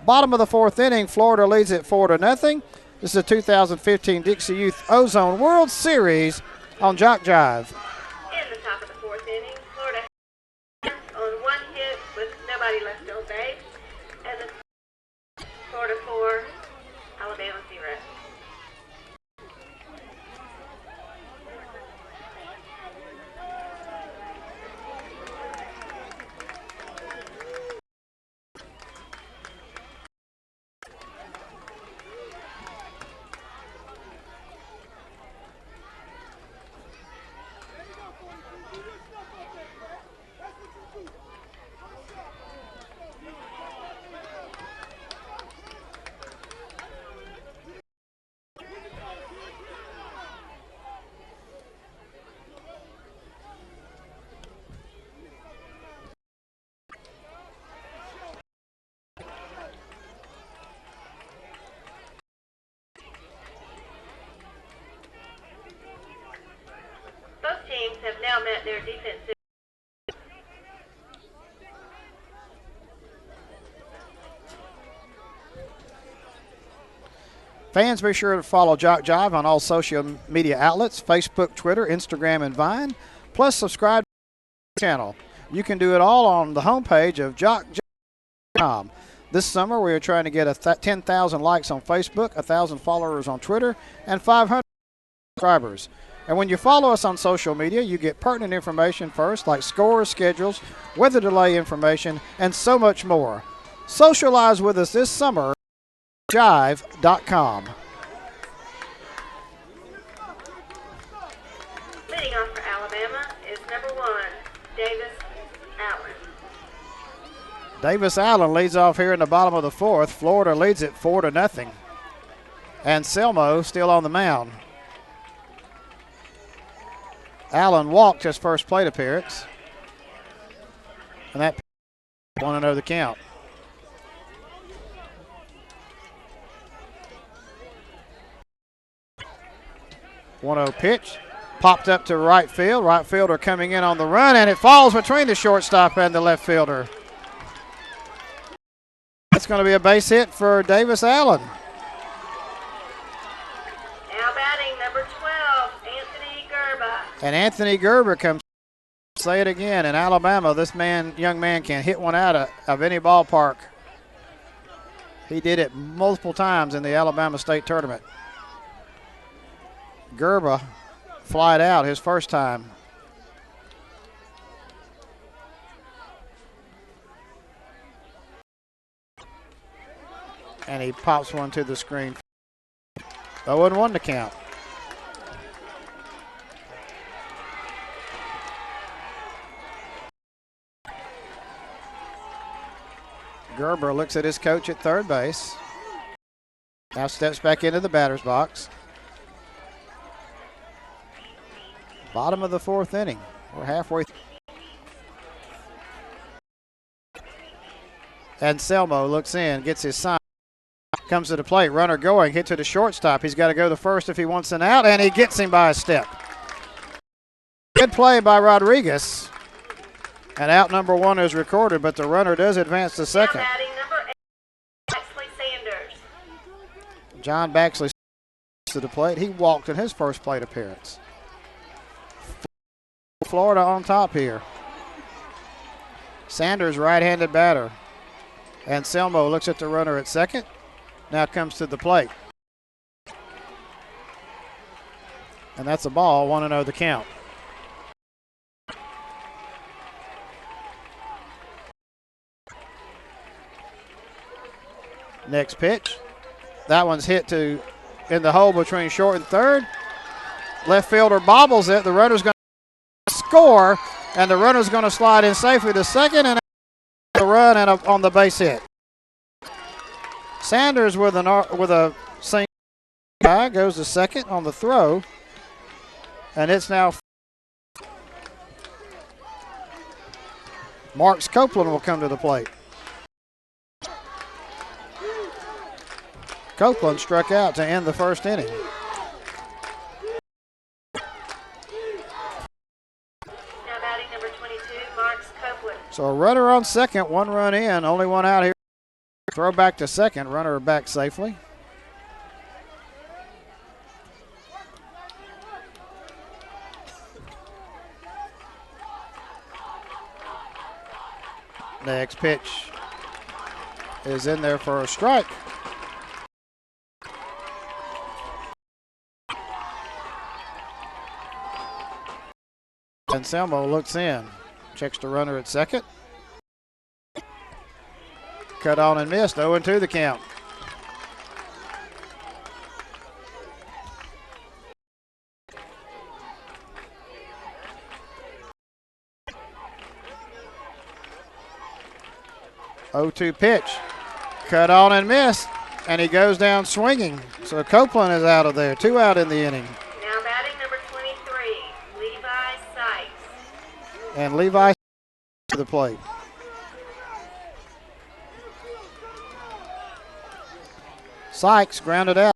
[SPEAKER 2] Bottom of the 4th inning, Florida leads it 4-0. This is the 2015 Dixie Youth Ozone World Series on JockJive.
[SPEAKER 1] In the top of the 4th inning, Florida on 1 hit with nobody left on base, and the Florida 4, Alabama 0. Both teams have now met their defensive.
[SPEAKER 2] Fans, be sure to follow JockJive on all social media outlets, Facebook, Twitter, Instagram, and Vine. Plus, subscribe to the channel. You can do it all on the homepage of JockJive.com. This summer, we are trying to get 10,000 likes on Facebook, 1,000 followers on Twitter, and 500 subscribers. And when you follow us on social media, you get pertinent information first, like scores, schedules, weather delay information, and so much more. Socialize with us this summer. JockJive.com.
[SPEAKER 1] Leading off for Alabama is number 1, Davis Allen.
[SPEAKER 2] Davis Allen leads off here in the bottom of the 4th. Florida leads it 4-0. And Selmo still on the mound. Allen walked his first plate appearance. And that 1-0 the count. 1-0 pitch. Popped up to right field. Right fielder coming in on the run, and it falls between the shortstop and the left fielder. That's going to be a base hit for Davis Allen.
[SPEAKER 1] Now batting number 12, Anthony Gerba.
[SPEAKER 2] And Anthony Gerber comes. Say it again. In Alabama, this young man can hit one out of any ballpark. He did it multiple times in the Alabama State Tournament. Gerba flied out his first time. And he pops one to the screen. 0-1 to count. Gerber looks at his coach at third base. Now steps back into the batter's box. Bottom of the 4th inning. We're halfway through. And Selmo looks in, gets his sign. Comes to the plate, runner going, hit to the shortstop. He's got to go to first if he wants an out, and he gets him by a step. Good play by Rodriguez. And out number 1 is recorded, but the runner does advance to second.
[SPEAKER 1] Now batting number 8, Baxley Sanders.
[SPEAKER 2] John Baxley to the plate. He walked in his first plate appearance. Florida on top here. Sanders, right-handed batter. And Selmo looks at the runner at second. Now comes to the plate. And that's a ball, 1-0 the count. Next pitch. That one's hit to in the hole between short and third. Left fielder bobbles it. The runner's going to score, and the runner's going to slide in safely to second and a run and on the base hit. Sanders with a single goes to second on the throw, and it's now Marks Copeland will come to the plate. Copeland struck out to end the first inning.
[SPEAKER 1] Now batting number 22, Marks Copeland.
[SPEAKER 2] So a runner on second, 1 run in, only one out here. Throw back to second, runner back safely. Next pitch is in there for a strike. Anselmo looks in, checks the runner at second. Cut on and missed, 0-2 the count. Oh-2 pitch, cut on and missed, and he goes down swinging. So Copeland is out of there, 2 out in the inning.
[SPEAKER 1] Now batting number 23, Levi Sykes.
[SPEAKER 2] And Levi to the plate. Sykes grounded out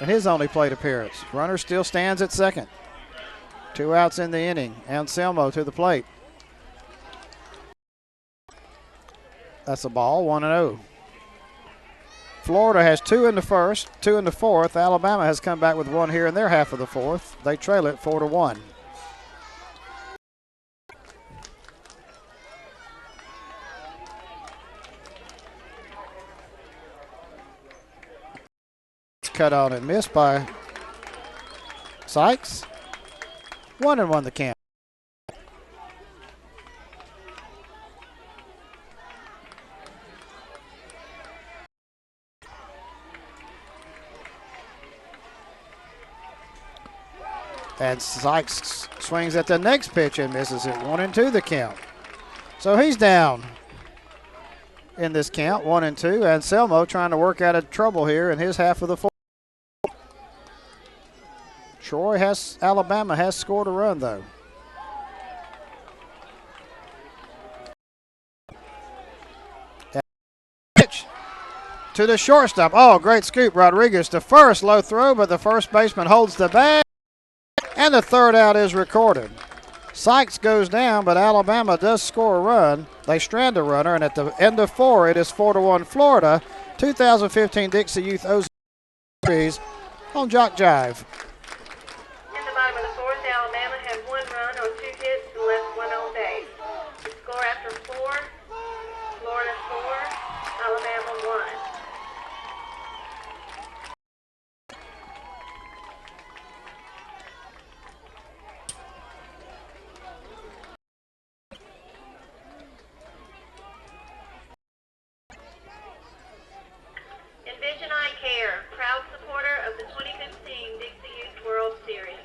[SPEAKER 2] in his only plate appearance. Runner still stands at second. 2 outs in the inning. Anselmo to the plate. That's a ball, 1-0. Florida has 2 in the first, 2 in the fourth. Alabama has come back with 1 here in their half of the fourth. They trail it 4-1. Cut on and missed by Sykes. 1-1 the count. And Sykes swings at the next pitch and misses it. 1-2 the count. So he's down in this count, 1-2. Anselmo trying to work out of trouble here in his half of the fourth. Alabama has scored a run though. Pitch to the shortstop. Oh, great scoop, Rodriguez to first. Low throw, but the first baseman holds the bag. And the third out is recorded. Sykes goes down, but Alabama does score a run. They strand a runner, and at the end of 4, it is 4-1 Florida. 2015 Dixie Youth Ozone Series on JockJive.
[SPEAKER 1] In the bottom of the fourth, Alabama had 1 run on 2 hits and left 1 on base. The score after 4, Florida 4, Alabama 1. Envision Eye Care, proud supporter of the 2015 Dixie Youth World Series.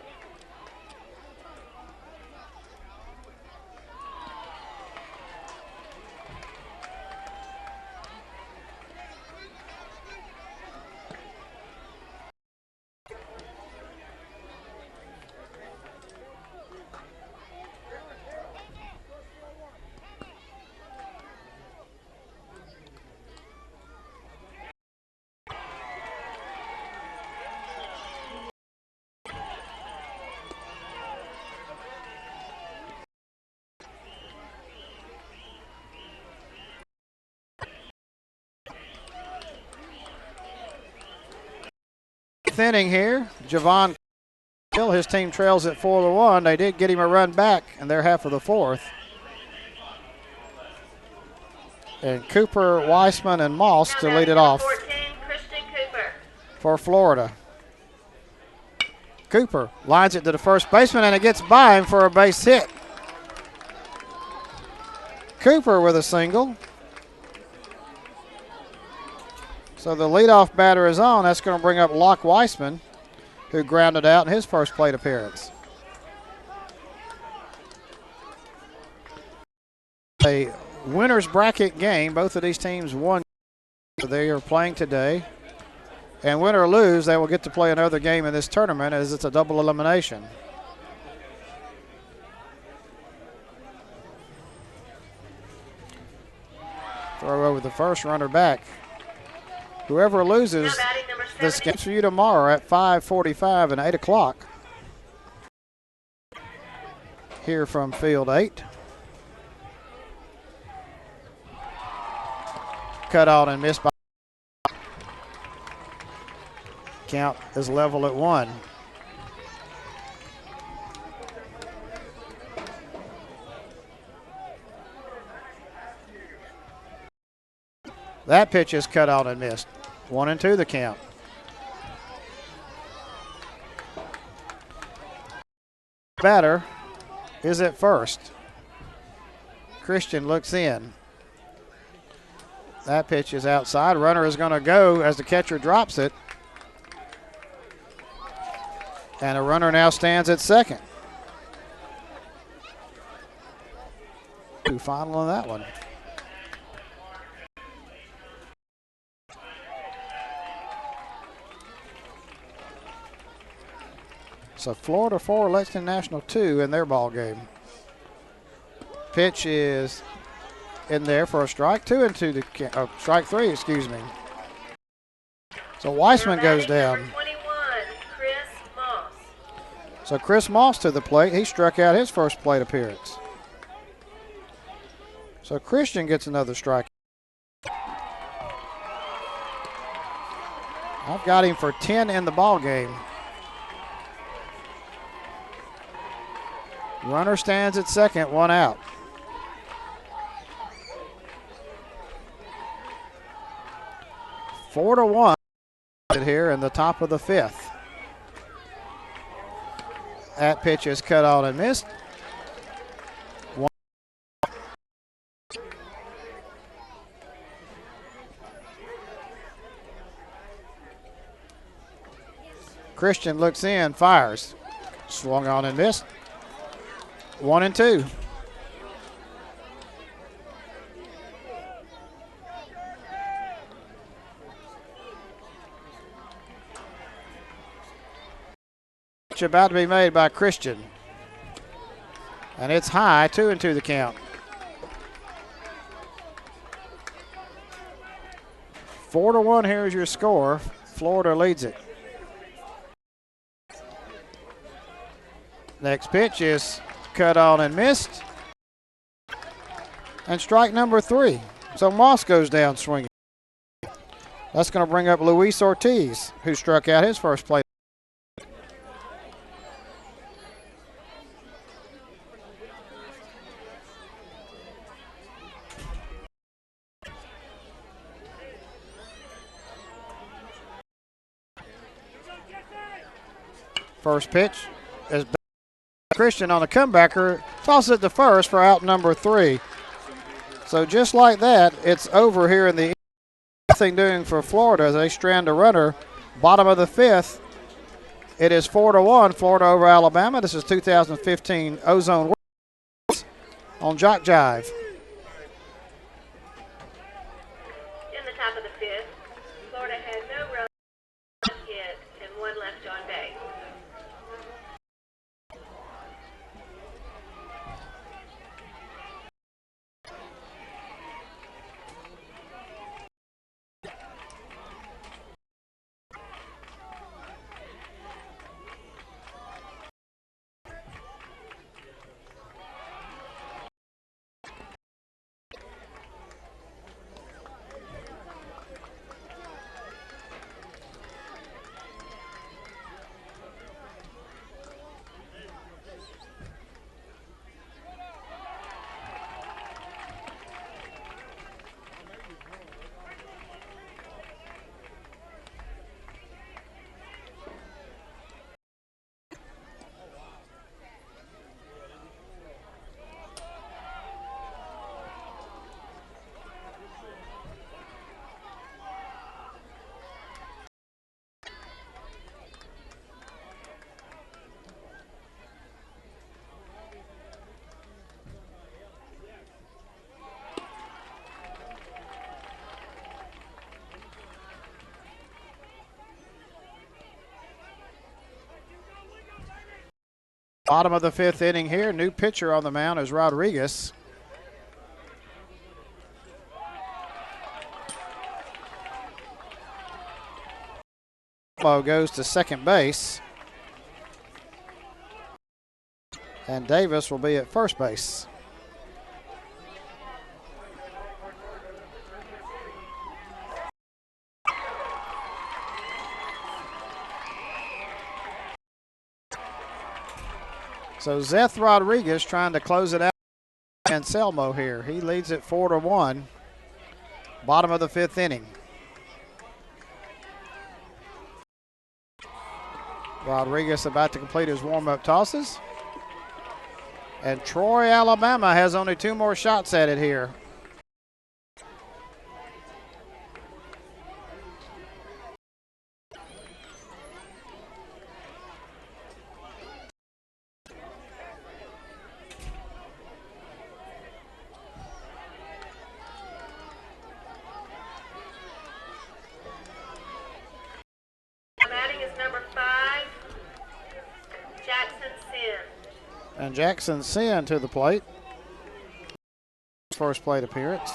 [SPEAKER 2] Inning here. Javon, his team trails at 4-1. They did get him a run back in their half of the fourth. And Cooper, Weissman, and Moss to lead it off
[SPEAKER 1] 14, Christian Cooper.
[SPEAKER 2] for Florida. Cooper lines it to the first baseman, and it gets by him for a base hit. Cooper with a single. So the leadoff batter is on. That's going to bring up Locke Weissman, who grounded out in his first plate appearance. A winner's bracket game. Both of these teams won. They are playing today. And win or lose, they will get to play another game in this tournament as it's a double elimination. Throw over the first, runner back. Whoever loses this game's for you tomorrow at 5:45 and 8 o'clock. Here from field 8. Cut out and missed by. Count is level at 1. That pitch is cut out and missed. 1-2 the count. Batter is at first. Christian looks in. That pitch is outside. Runner is going to go as the catcher drops it. And a runner now stands at second. Final on that one. So Florida 4, Lexington National 2 in their ball game. Pitch is in there for a strike. 2-2 the strike 3, excuse me. So Weissman goes down.
[SPEAKER 1] Number 21, Chris Moss.
[SPEAKER 2] So Chris Moss to the plate. He struck out his first plate appearance. So Christian gets another strike. I've got him for 10 in the ball game. Runner stands at second, 1 out. Four to 1 here in the top of the 5th. That pitch is cut out and missed. Christian looks in, fires. Swung on and missed. 1-2. Pitch about to be made by Christian. And it's high, 2-2 the count. 4-1, here's your score. Florida leads it. Next pitch is cut on and missed. And strike number 3. So Moss goes down swinging. That's going to bring up Luis Ortiz, who struck out his first plate. First pitch is Christian on a comebacker, tosses it to first for out number 3. So just like that, it's over here in the nothing doing for Florida as they strand a runner. Bottom of the 5th, it is 4-1, Florida over Alabama. This is 2015 Ozone on JockJive.
[SPEAKER 1] In the top of the 5th, Florida had no run hit and 1 left on base.
[SPEAKER 2] Bottom of the 5th inning here. New pitcher on the mound is Rodriguez. Goes to second base. And Davis will be at first base. So Zeth Rodriguez trying to close it out. Anselmo here. He leads it 4-1. Bottom of the 5th inning. Rodriguez about to complete his warm-up tosses. And Troy, Alabama has only 2 more shots at it here.
[SPEAKER 1] Batting is number 5, Jackson Sin.
[SPEAKER 2] And Jackson Sin to the plate. First plate appearance.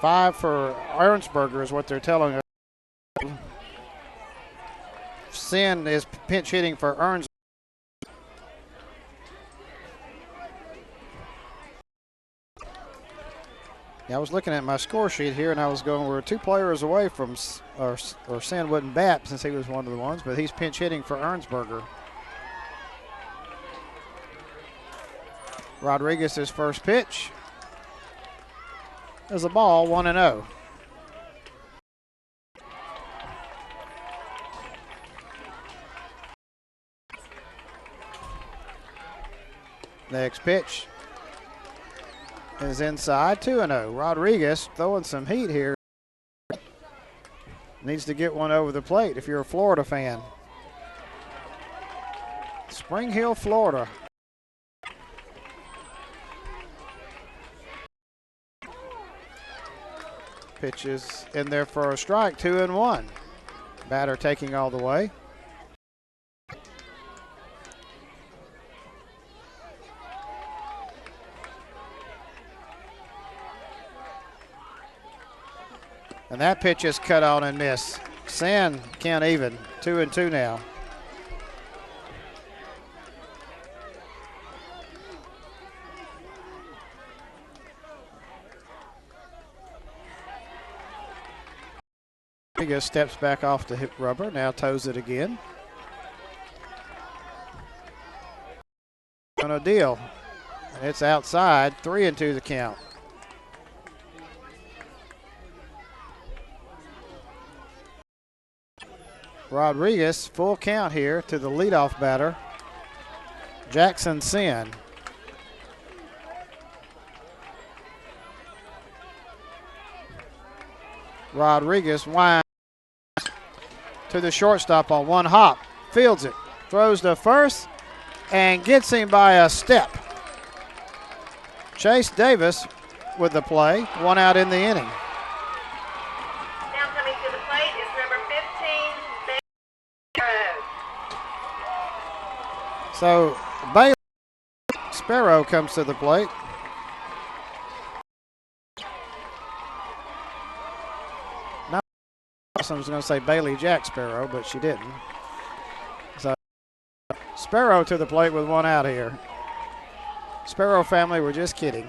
[SPEAKER 2] Five for Ernstberger is what they're telling us. Sin is pinch hitting for Ernst. I was looking at my score sheet here, and I was going, we're 2 players away from, or Sin wouldn't bat since he was one of the ones, but he's pinch hitting for Ernstberger. Rodriguez's first pitch is a ball, 1-0. Next pitch is inside, 2-0. Rodriguez throwing some heat here. Needs to get one over the plate if you're a Florida fan. Spring Hill, Florida. Pitch is in there for a strike, 2-1. Batter taking all the way. And that pitch is cut on and missed. Sin can't even. 2-2 now. Rodriguez steps back off the hip rubber. Now toes it again. On a deal. And it's outside. 3-2 the count. Rodriguez, full count here to the leadoff batter, Jackson Sin. Rodriguez winds to the shortstop on one hop, fields it, throws to first, and gets him by a step. Chase Davis with the play, 1 out in the inning.
[SPEAKER 1] Now coming to the plate is number 15,
[SPEAKER 2] So Bailey Sparrow comes to the plate. Now I was going to say Bailey Jack Sparrow, but she didn't. So Sparrow to the plate with 1 out here. Sparrow family, we're just kidding.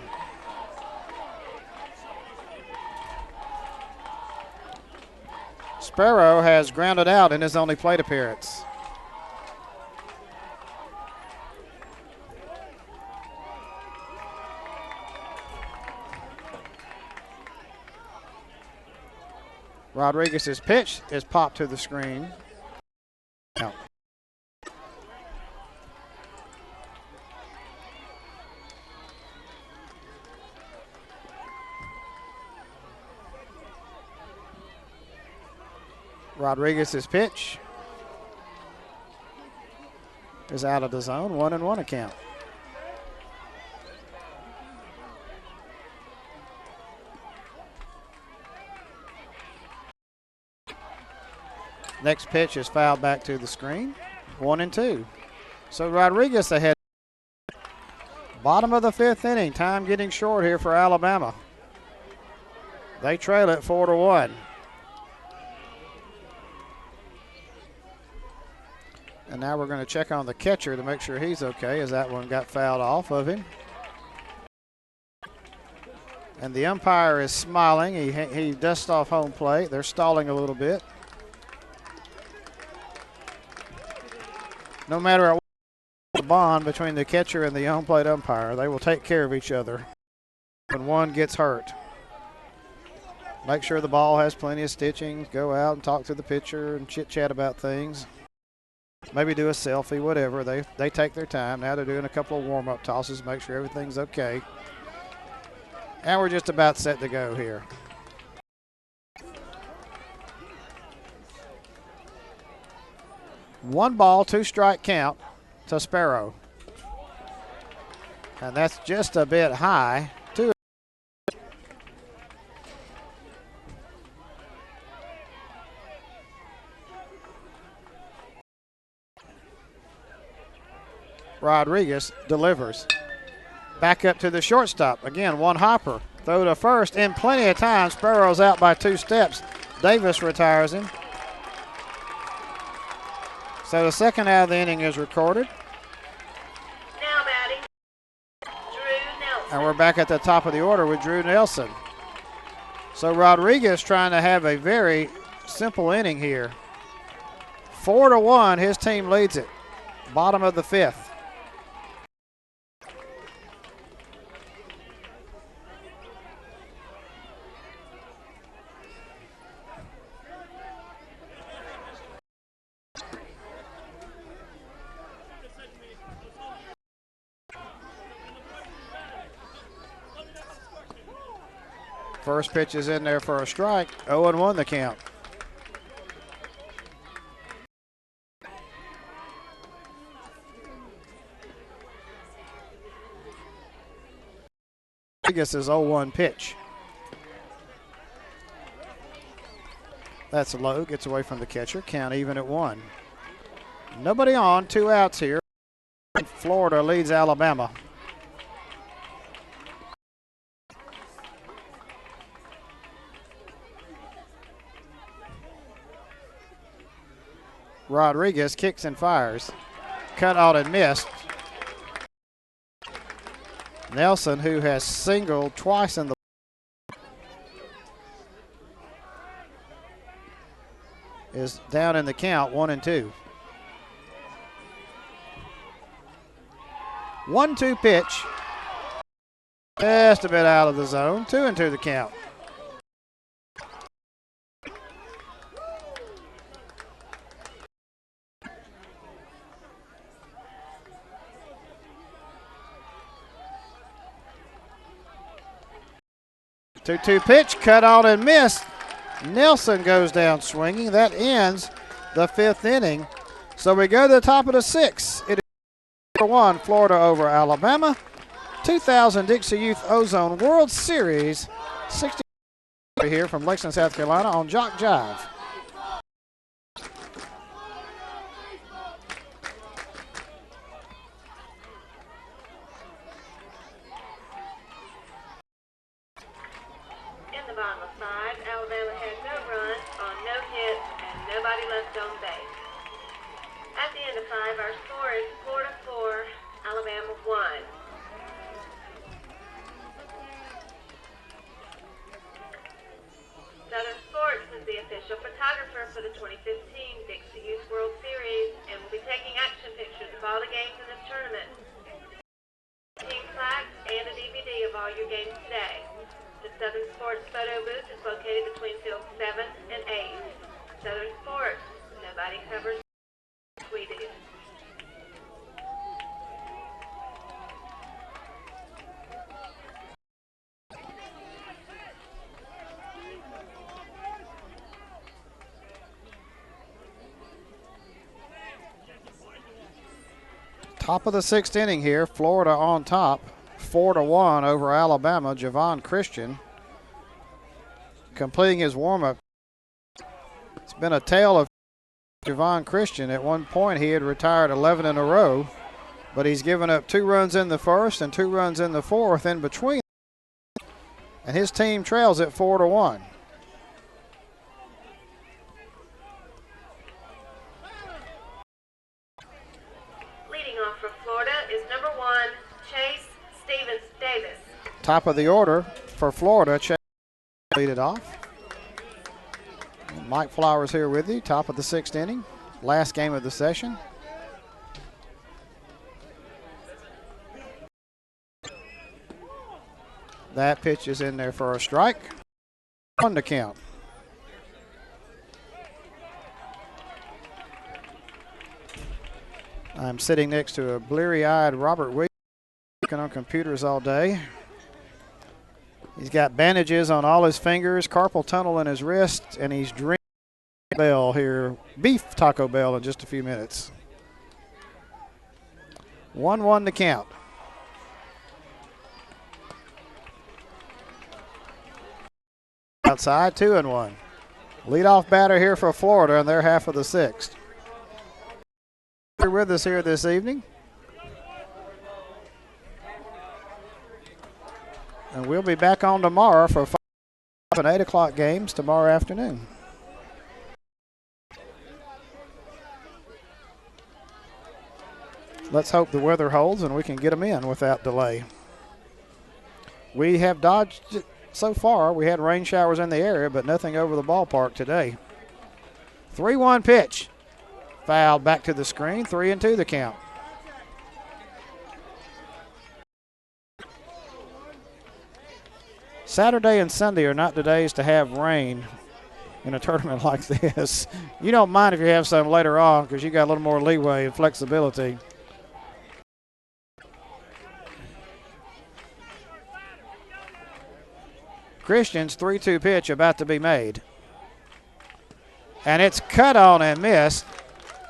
[SPEAKER 2] Sparrow has grounded out in his only plate appearance. Rodriguez's pitch is popped to the screen. Out. Rodriguez's pitch is out of the zone. 1-1 account. Next pitch is fouled back to the screen. 1-2. So Rodriguez ahead. Bottom of the 5th inning. Time getting short here for Alabama. They trail it 4-1. And now we're going to check on the catcher to make sure he's okay, as that one got fouled off of him. And the umpire is smiling. He dusts off home plate. They're stalling a little bit. No matter what the bond between the catcher and the home plate umpire, they will take care of each other when one gets hurt. Make sure the ball has plenty of stitching. Go out and talk to the pitcher and chit-chat about things. Maybe do a selfie, whatever. They take their time. Now they're doing a couple of warm-up tosses, make sure everything's okay. And we're just about set to go here. One ball, 2-strike count to Sparrow. And that's just a bit high. Rodriguez delivers. Back up to the shortstop. Again, one hopper. Throw to first in plenty of time. Sparrow's out by 2 steps. Davis retires him. So the second out of the inning is recorded.
[SPEAKER 1] Now batting, Drew Nelson.
[SPEAKER 2] And we're back at the top of the order with Drew Nelson. So Rodriguez trying to have a very simple inning here. 4-1, his team leads it. Bottom of the 5th. First pitch is in there for a strike. 0-1 the count. Rodriguez's 0-1 pitch. That's low. Gets away from the catcher. Count even at 1. Nobody on. 2 outs here. Florida leads Alabama. Rodriguez kicks and fires. Cut out and missed. Nelson, who has singled twice in the is down in the count, 1-2. 1-2 pitch. Just a bit out of the zone. 2-2 the count. Two-two pitch, cut out and missed. Nelson goes down swinging. That ends the 5th inning. So we go to the top of the 6th. It is 1 Florida over Alabama. 2000 Dixie Youth Ozone World Series. 60 here from Lexington, South Carolina on JockJive.
[SPEAKER 1] Alabama had no runs on no hits and nobody left on base. At the end of 5, our score is Florida 4, Alabama 1. Southern Sports is the official photographer for the 2015 Dixie Youth World Series and will be taking action pictures of all the games in this tournament. Team flags and a DVD of all your games today. The Southern Sports photo booth is located between fields 7 and 8. Southern Sports, nobody covers we do.
[SPEAKER 2] Top of the 6th inning here. Florida on top, 4-1 over Alabama. Javon Christian completing his warm-up. It's been a tale of Javon Christian. At one point, he had retired 11 in a row, but he's given up 2 runs in the first and 2 runs in the fourth in between, and his team trails at 4-1.
[SPEAKER 1] Leading off for Florida is number 1, Chase Stevens Davis.
[SPEAKER 2] Top of the order for Florida, Chase lead it off. Mike Flowers here with you, top of the 6th inning, last game of the session. That pitch is in there for a strike. 1 to count. I'm sitting next to a bleary-eyed Robert Williams, working on computers all day. He's got bandages on all his fingers, carpal tunnel in his wrist, and he's drinking Bell here, beef Taco Bell in just a few minutes. 1-1 to count. Outside, 2-1. Leadoff batter here for Florida in their half of the 6th. You're with us here this evening. And we'll be back on tomorrow for 5 and 8 o'clock games tomorrow afternoon. Let's hope the weather holds and we can get them in without delay. We have dodged it so far. We had rain showers in the area, but nothing over the ballpark today. 3-1 pitch. Fouled back to the screen. 3-2 the count. Saturday and Sunday are not the days to have rain in a tournament like this. You don't mind if you have some later on because you got a little more leeway and flexibility. Christian's 3-2 pitch about to be made. And it's cut on and missed,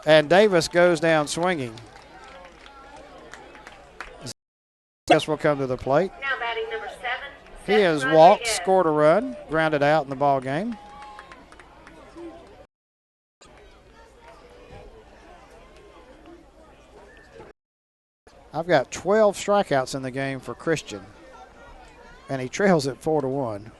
[SPEAKER 2] and Davis goes down swinging. Guess will come to the plate.
[SPEAKER 1] Now batting number 7.
[SPEAKER 2] He has walked, scored a run, grounded out in the ball game. I've got 12 strikeouts in the game for Christian, and he trails at 4-1.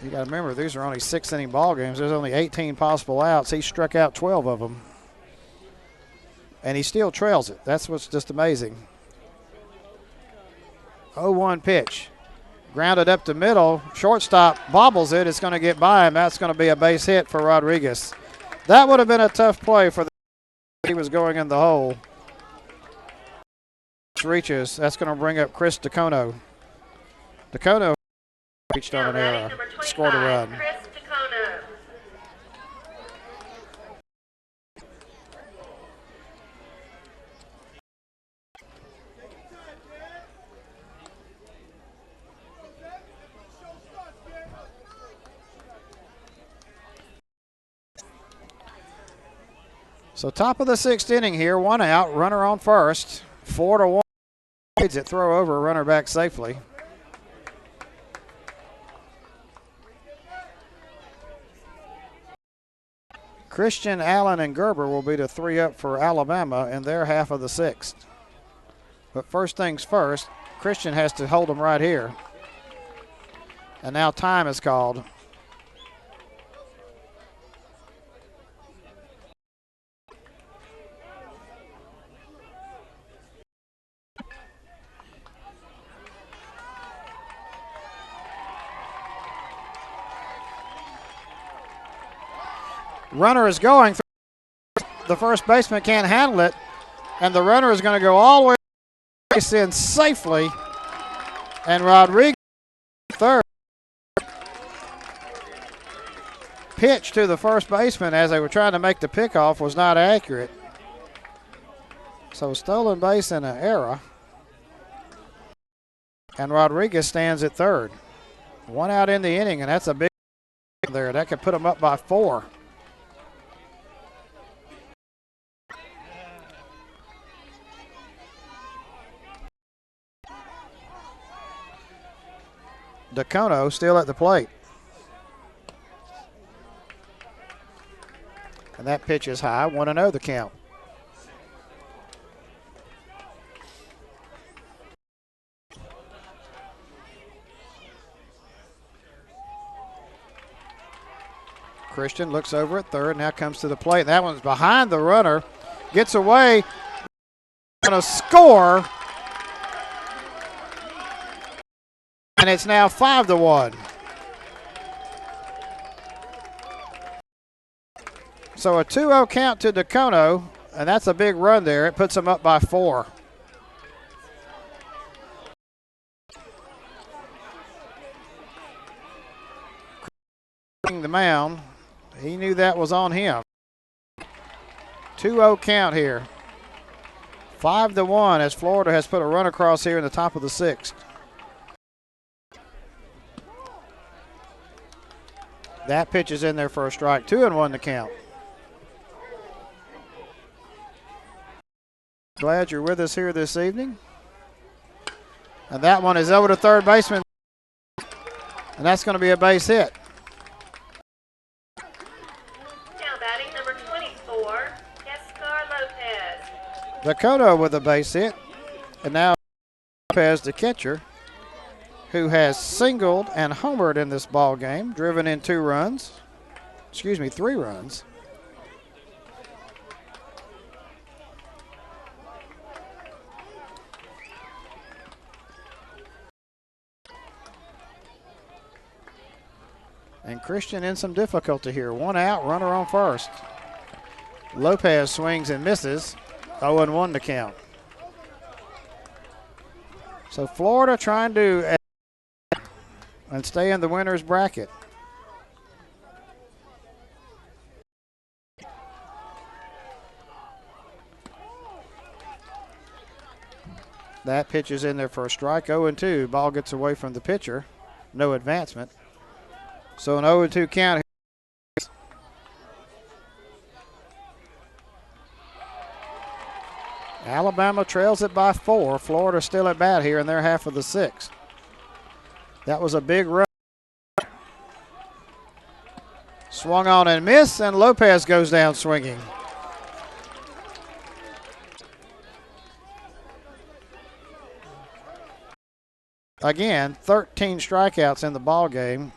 [SPEAKER 2] You got to remember, these are only 6-inning ball games. There's only 18 possible outs. He struck out 12 of them, and he still trails it. That's what's just amazing. 0-1 pitch. Grounded up the middle. Shortstop bobbles it. It's going to get by him. That's going to be a base hit for Rodriguez. That would have been a tough play for the he was going in the hole. Reaches. That's going to bring up Chris DeCono. DeCono reached on an error. Scored a run.
[SPEAKER 1] Chris DeCono.
[SPEAKER 2] So top of the 6th inning here, 1 out, runner on first, 4-1. Leads it, throw over, runner back safely. Christian, Allen, and Gerber will be the 3 up for Alabama in their half of the 6th. But first things first, Christian has to hold them right here. And now time is called. Runner is going. The first baseman can't handle it, and the runner is going to go all the way in safely. And Rodriguez, third. Pitch to the first baseman as they were trying to make the pickoff was not accurate. So stolen base and an error. And Rodriguez stands at third. 1 out in the inning, and that's a big there. That could put them up by 4. DeCono still at the plate. And that pitch is high, 1-0 the count. Christian looks over at third, now comes to the plate. That one's behind the runner, gets away, going to score. And it's now 5-1. So a 2-0 count to DeCono, and that's a big run there. It puts them up by 4. The mound, he knew that was on him. 2-0 count here. 5-1 as Florida has put a run across here in the top of the 6th. That pitch is in there for a strike. 2-1 the count. Glad you're with us here this evening. And that one is over to third baseman. And that's going to be a base hit.
[SPEAKER 1] Now batting number 24, Escar Lopez.
[SPEAKER 2] DeCono with a base hit. And now Lopez, the catcher, who has singled and homered in this ball game, driven in 3 runs. And Christian in some difficulty here. 1 out, runner on first. Lopez swings and misses. 0-1 to count. So Florida trying to and stay in the winner's bracket. That pitch is in there for a strike. 0-2. Ball gets away from the pitcher. No advancement. So an 0-2 count. Alabama trails it by 4. Florida still at bat here in their half of the 6th. That was a big run. Swung on and missed, and Lopez goes down swinging. Again, 13 strikeouts in the ball game.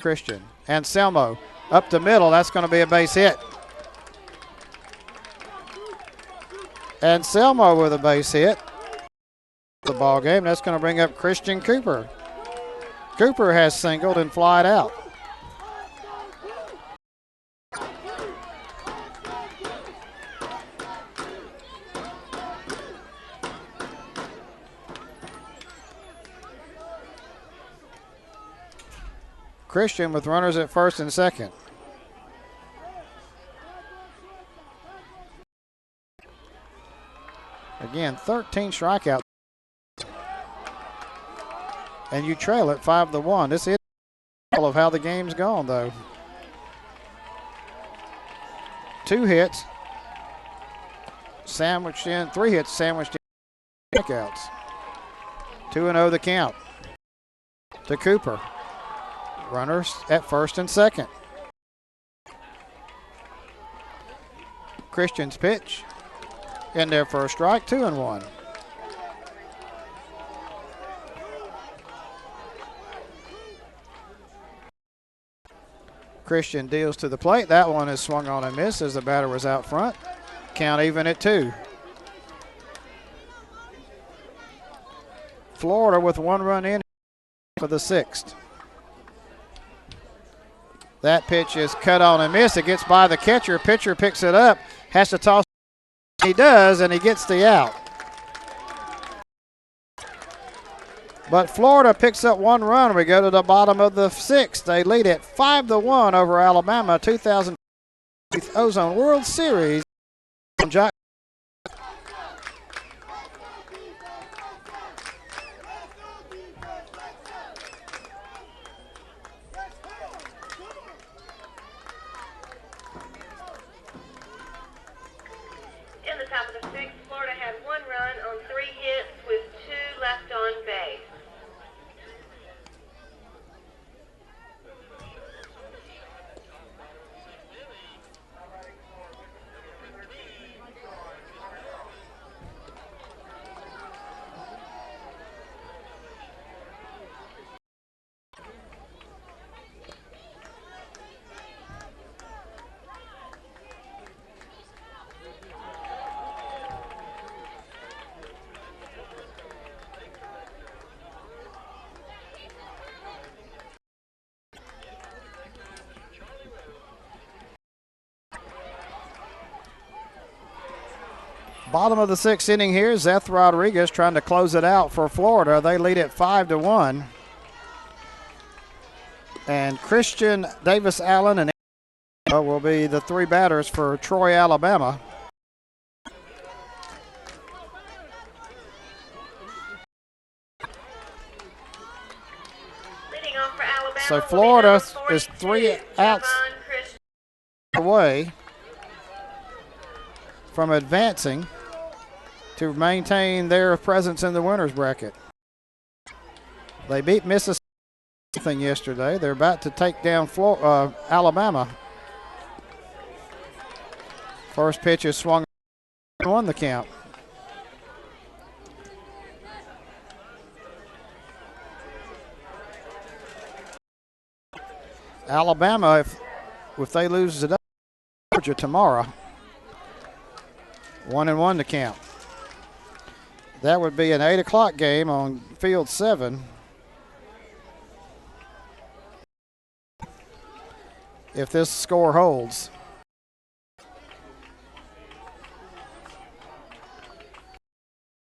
[SPEAKER 2] Christian. Anselmo up the middle. That's going to be a base hit. Anselmo with a base hit. The ball game. That's going to bring up Christian Cooper. Cooper has singled and flied out. Christian with runners at first and second. Again, 13 strikeouts. And you trail it 5-1. This is all of how the game's gone, though. 2 hits sandwiched in, 3 hits sandwiched in strikeouts. 2-0 the count to Cooper. Runners at first and second. Christian's pitch in there for a strike. 2-1. Christian deals to the plate. That one is swung on and missed as the batter was out front. Count even at 2. Florida with 1 run in for the 6th. That pitch is cut on and missed. It gets by the catcher. Pitcher picks it up, has to toss. He does, and he gets the out. But Florida picks up 1 run. We go to the bottom of the 6th. They lead it 5-1 over Alabama. 2000 Ozone World Series.
[SPEAKER 1] 6, Florida had 1 run on 3 hits with 2 left on base.
[SPEAKER 2] Bottom of the 6th inning here, Zeth Rodriguez trying to close it out for Florida. They lead it 5-1. And Christian Davis Allen and will be the 3 batters for Troy, Alabama.
[SPEAKER 1] Leading off for Alabama,
[SPEAKER 2] So Florida is 3 outs
[SPEAKER 1] Javon
[SPEAKER 2] away from advancing to maintain their presence in the winners bracket. They beat Mississippi yesterday. They're about to take down Alabama. First pitch is swung and won the count. Alabama, if they lose today, Georgia tomorrow. 1-1 to count. That would be an 8 o'clock game on field 7. If this score holds.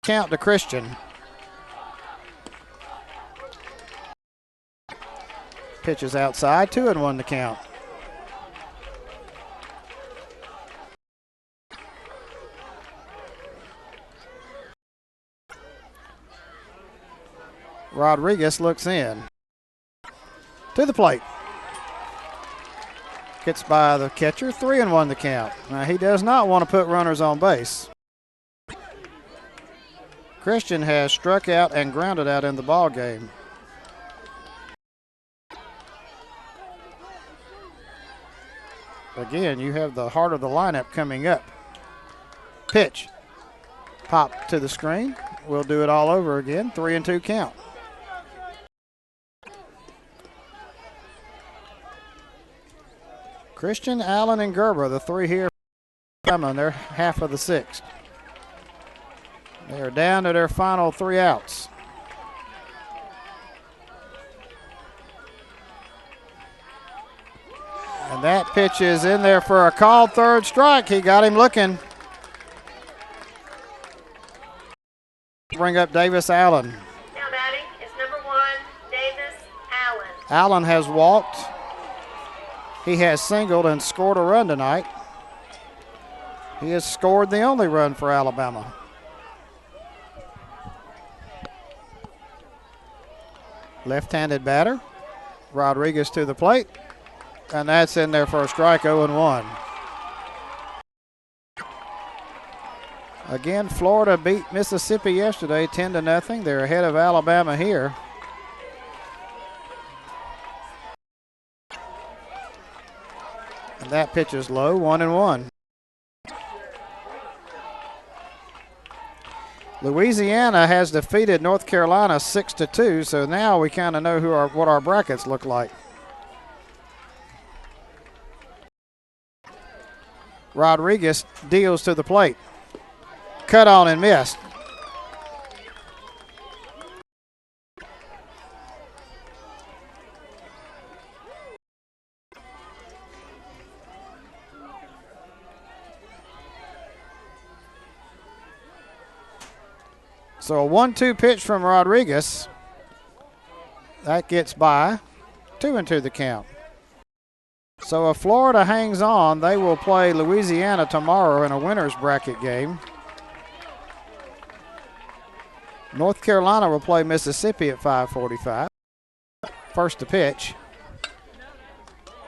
[SPEAKER 2] Count to Christian. Pitches outside, 2-1 to count. Rodriguez looks in. To the plate. Gets by the catcher, 3-1 to count. Now he does not want to put runners on base. Christian has struck out and grounded out in the ball game. Again, you have the heart of the lineup coming up. Pitch. Pop to the screen. We'll do it all over again. 3-2 count. Christian, Allen, and Gerber, the 3 here, and they're half of the 6th. They are down to their final 3 outs. And that pitch is in there for a called 3rd strike. He got him looking. Bring up Davis Allen.
[SPEAKER 1] Now batting is number 1, Davis Allen.
[SPEAKER 2] Allen has walked. He has singled and scored a run tonight. He has scored the only run for Alabama. Left-handed batter. Rodriguez to the plate. And that's in there for a strike, 0-1. Again, Florida beat Mississippi yesterday 10-0. They're ahead of Alabama here. And that pitch is low, 1-1. Louisiana has defeated North Carolina 6-2, so now we kind of know what our brackets look like. Rodriguez deals to the plate. Cut on and missed. So a 1-2 pitch from Rodriguez. That gets by. 2-2 the count. So if Florida hangs on, they will play Louisiana tomorrow in a winner's bracket game. North Carolina will play Mississippi at 5:45. First to pitch.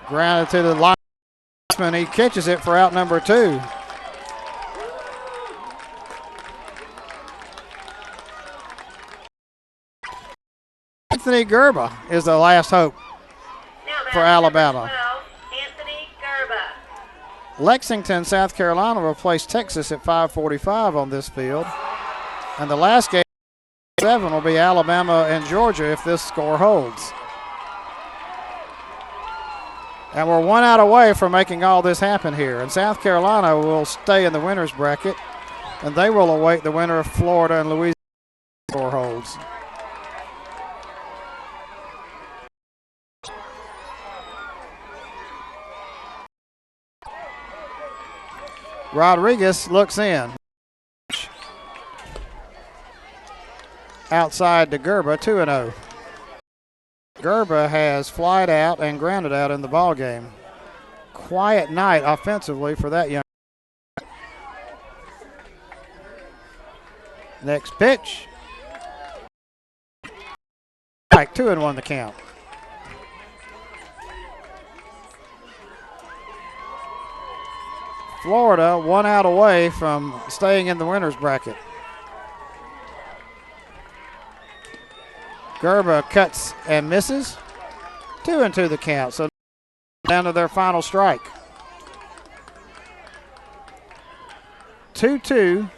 [SPEAKER 2] Grounded to the lineman. He catches it for out number 2. Anthony Gerba is the last hope
[SPEAKER 1] Now
[SPEAKER 2] for Alabama.
[SPEAKER 1] number 12, Anthony Gerba.
[SPEAKER 2] Lexington, South Carolina will place Texas at 5:45 on this field. And the last game, 7, will be Alabama and Georgia if this score holds. And we're 1 out away from making all this happen here. And South Carolina will stay in the winner's bracket, and they will await the winner of Florida and Louisiana if the score holds. Rodriguez looks in. Outside to Gerba, 2-0. Gerba has flied out and grounded out in the ball game. Quiet night offensively for that young man. Next pitch. Strike, 2-1 the count. Florida 1 out away from staying in the winner's bracket. Gerba cuts and misses. 2-2 the count. So down to their final strike. 2-2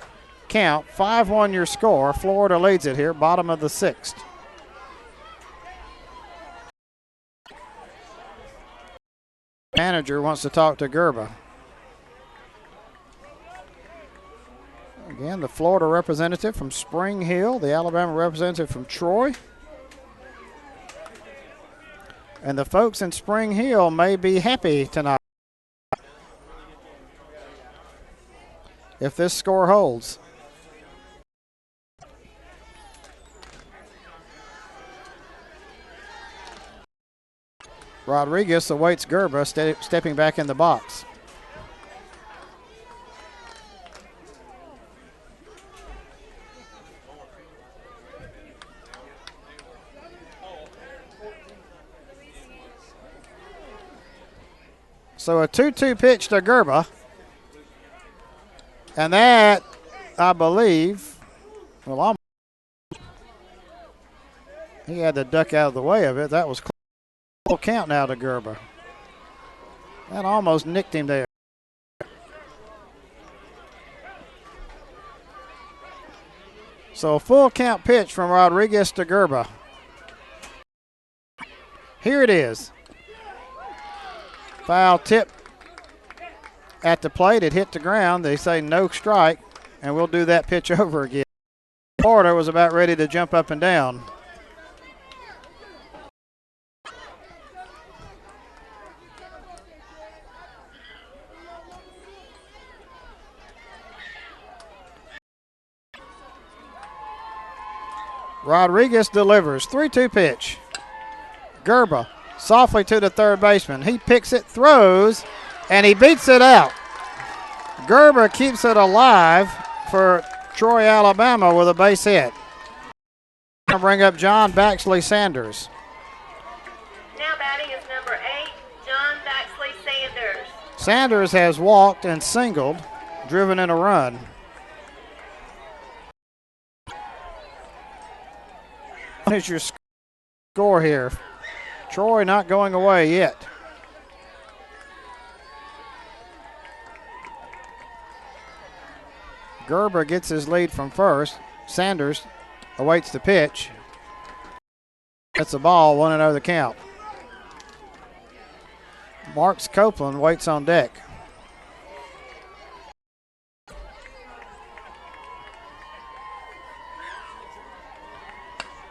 [SPEAKER 2] count. 5-1 your score. Florida leads it here. Bottom of the 6th. Manager wants to talk to Gerba. Again, the Florida representative from Spring Hill, the Alabama representative from Troy. And the folks in Spring Hill may be happy tonight if this score holds. Rodriguez awaits Gerba stepping back in the box. So a 2-2 pitch to Gerba. And that, I believe, well, almost, he had to duck out of the way of it. That was full count now to Gerba. That almost nicked him there. So a full count pitch from Rodriguez to Gerba. Here it is. Foul tip at the plate. It hit the ground. They say no strike, and we'll do that pitch over again. Florida was about ready to jump up and down. Rodriguez delivers. 3-2 pitch. Gerba softly to the third baseman. He picks it, throws, and he beats it out. Gerba keeps it alive for Troy, Alabama with a base hit. I'll bring up John Baxley Sanders.
[SPEAKER 1] Now batting is number 8, John Baxley Sanders.
[SPEAKER 2] Sanders has walked and singled, driven in a run. What is your score here? Troy not going away yet. Gerba gets his lead from first. Sanders awaits the pitch. That's the ball, 1-0 the count. Marks Copeland waits on deck.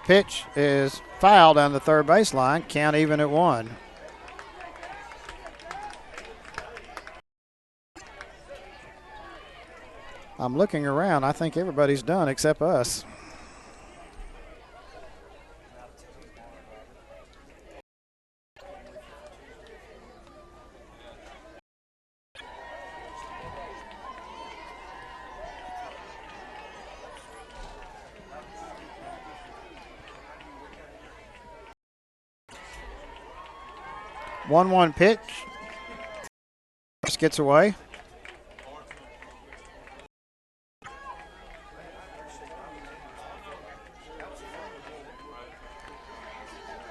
[SPEAKER 2] Pitch is fouled on the third baseline. Count even at 1. I'm looking around. I think everybody's done except us. One pitch. Just gets away.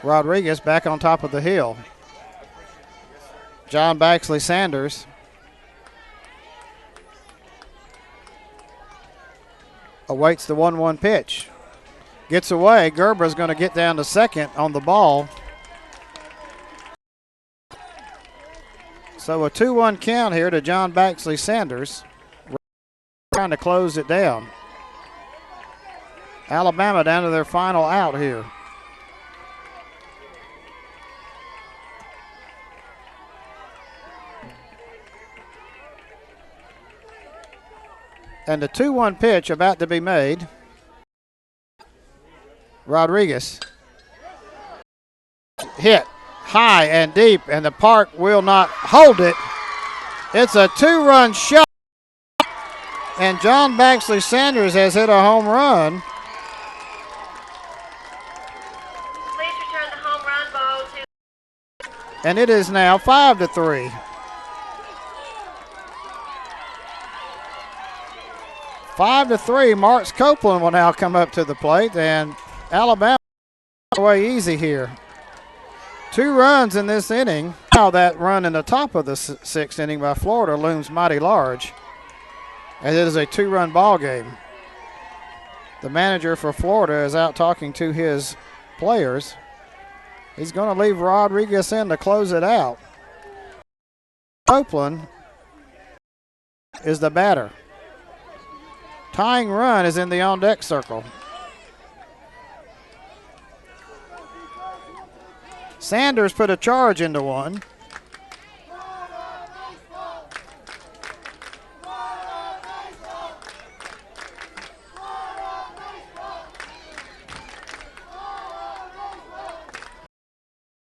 [SPEAKER 2] Rodriguez back on top of the hill. John Baxley Sanders awaits the 1-1 pitch. Gets away. Gerber's going to get down to second on the ball. So a 2-1 count here to John Baxley Sanders. Trying to close it down. Alabama down to their final out here. And the 2-1 pitch about to be made. Rodriguez hit high and deep, and the park will not hold it. It's a 2-run shot, and John Baxley Sanders has hit a home run.
[SPEAKER 1] Please return the home run ball to.
[SPEAKER 2] And it is now 5-3. 5-3. Marks Copeland will now come up to the plate, and Alabama away easy here. 2 runs in this inning. Now that run in the top of the 6th inning by Florida looms mighty large, as it is a 2-run ball game. The manager for Florida is out talking to his players. He's going to leave Rodriguez in to close it out. Copeland is the batter. Tying run is in the on-deck circle. Sanders put a charge into one.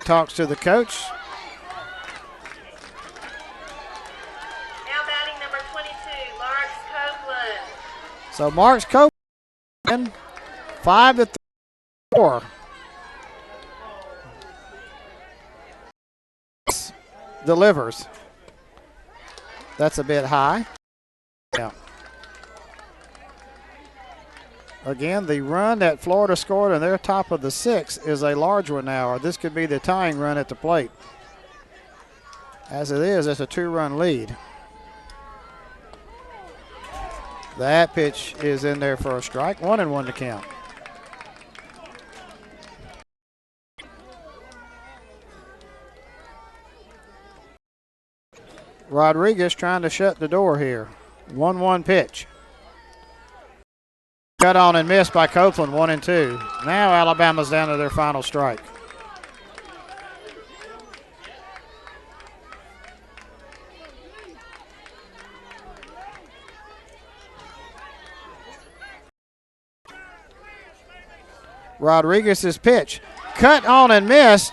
[SPEAKER 2] Talks to the coach.
[SPEAKER 1] Now batting number 22, Marks Copeland.
[SPEAKER 2] So Marks Copeland 5-4. Delivers. That's a bit high. Yeah. Again, the run that Florida scored in their top of the 6th is a large one now, or this could be the tying run at the plate. As it is, it's a 2-run lead. That pitch is in there for a strike. 1-1 to count. Rodriguez trying to shut the door here. 1-1 pitch. Cut on and missed by Copeland, 1-2. Now Alabama's down to their final strike. Rodriguez's pitch. Cut on and missed.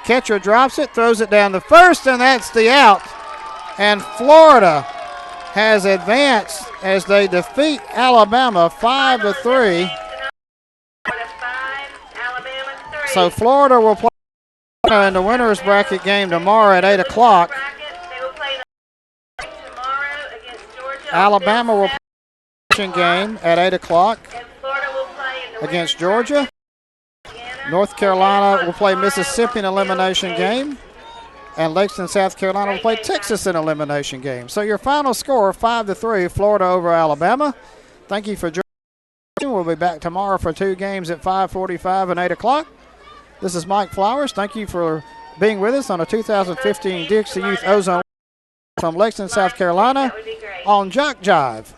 [SPEAKER 2] Catcher drops it, throws it down the first, and that's the out. And Florida has advanced as they defeat Alabama 5-3. So Florida will play in the winner's bracket game tomorrow at 8 o'clock. Alabama will play a game at 8 o'clock against Georgia. North Carolina will play Mississippi in elimination game. And Lexington, South Carolina will play Texas in elimination game. So your final score, 5-3, Florida over Alabama. Thank you for joining. We'll be back tomorrow for 2 games at 5:45 and 8 o'clock. This is Mike Flowers. Thank you for being with us on a 2015 Dixie Youth Ozone from Lexington, South Carolina on JockJive.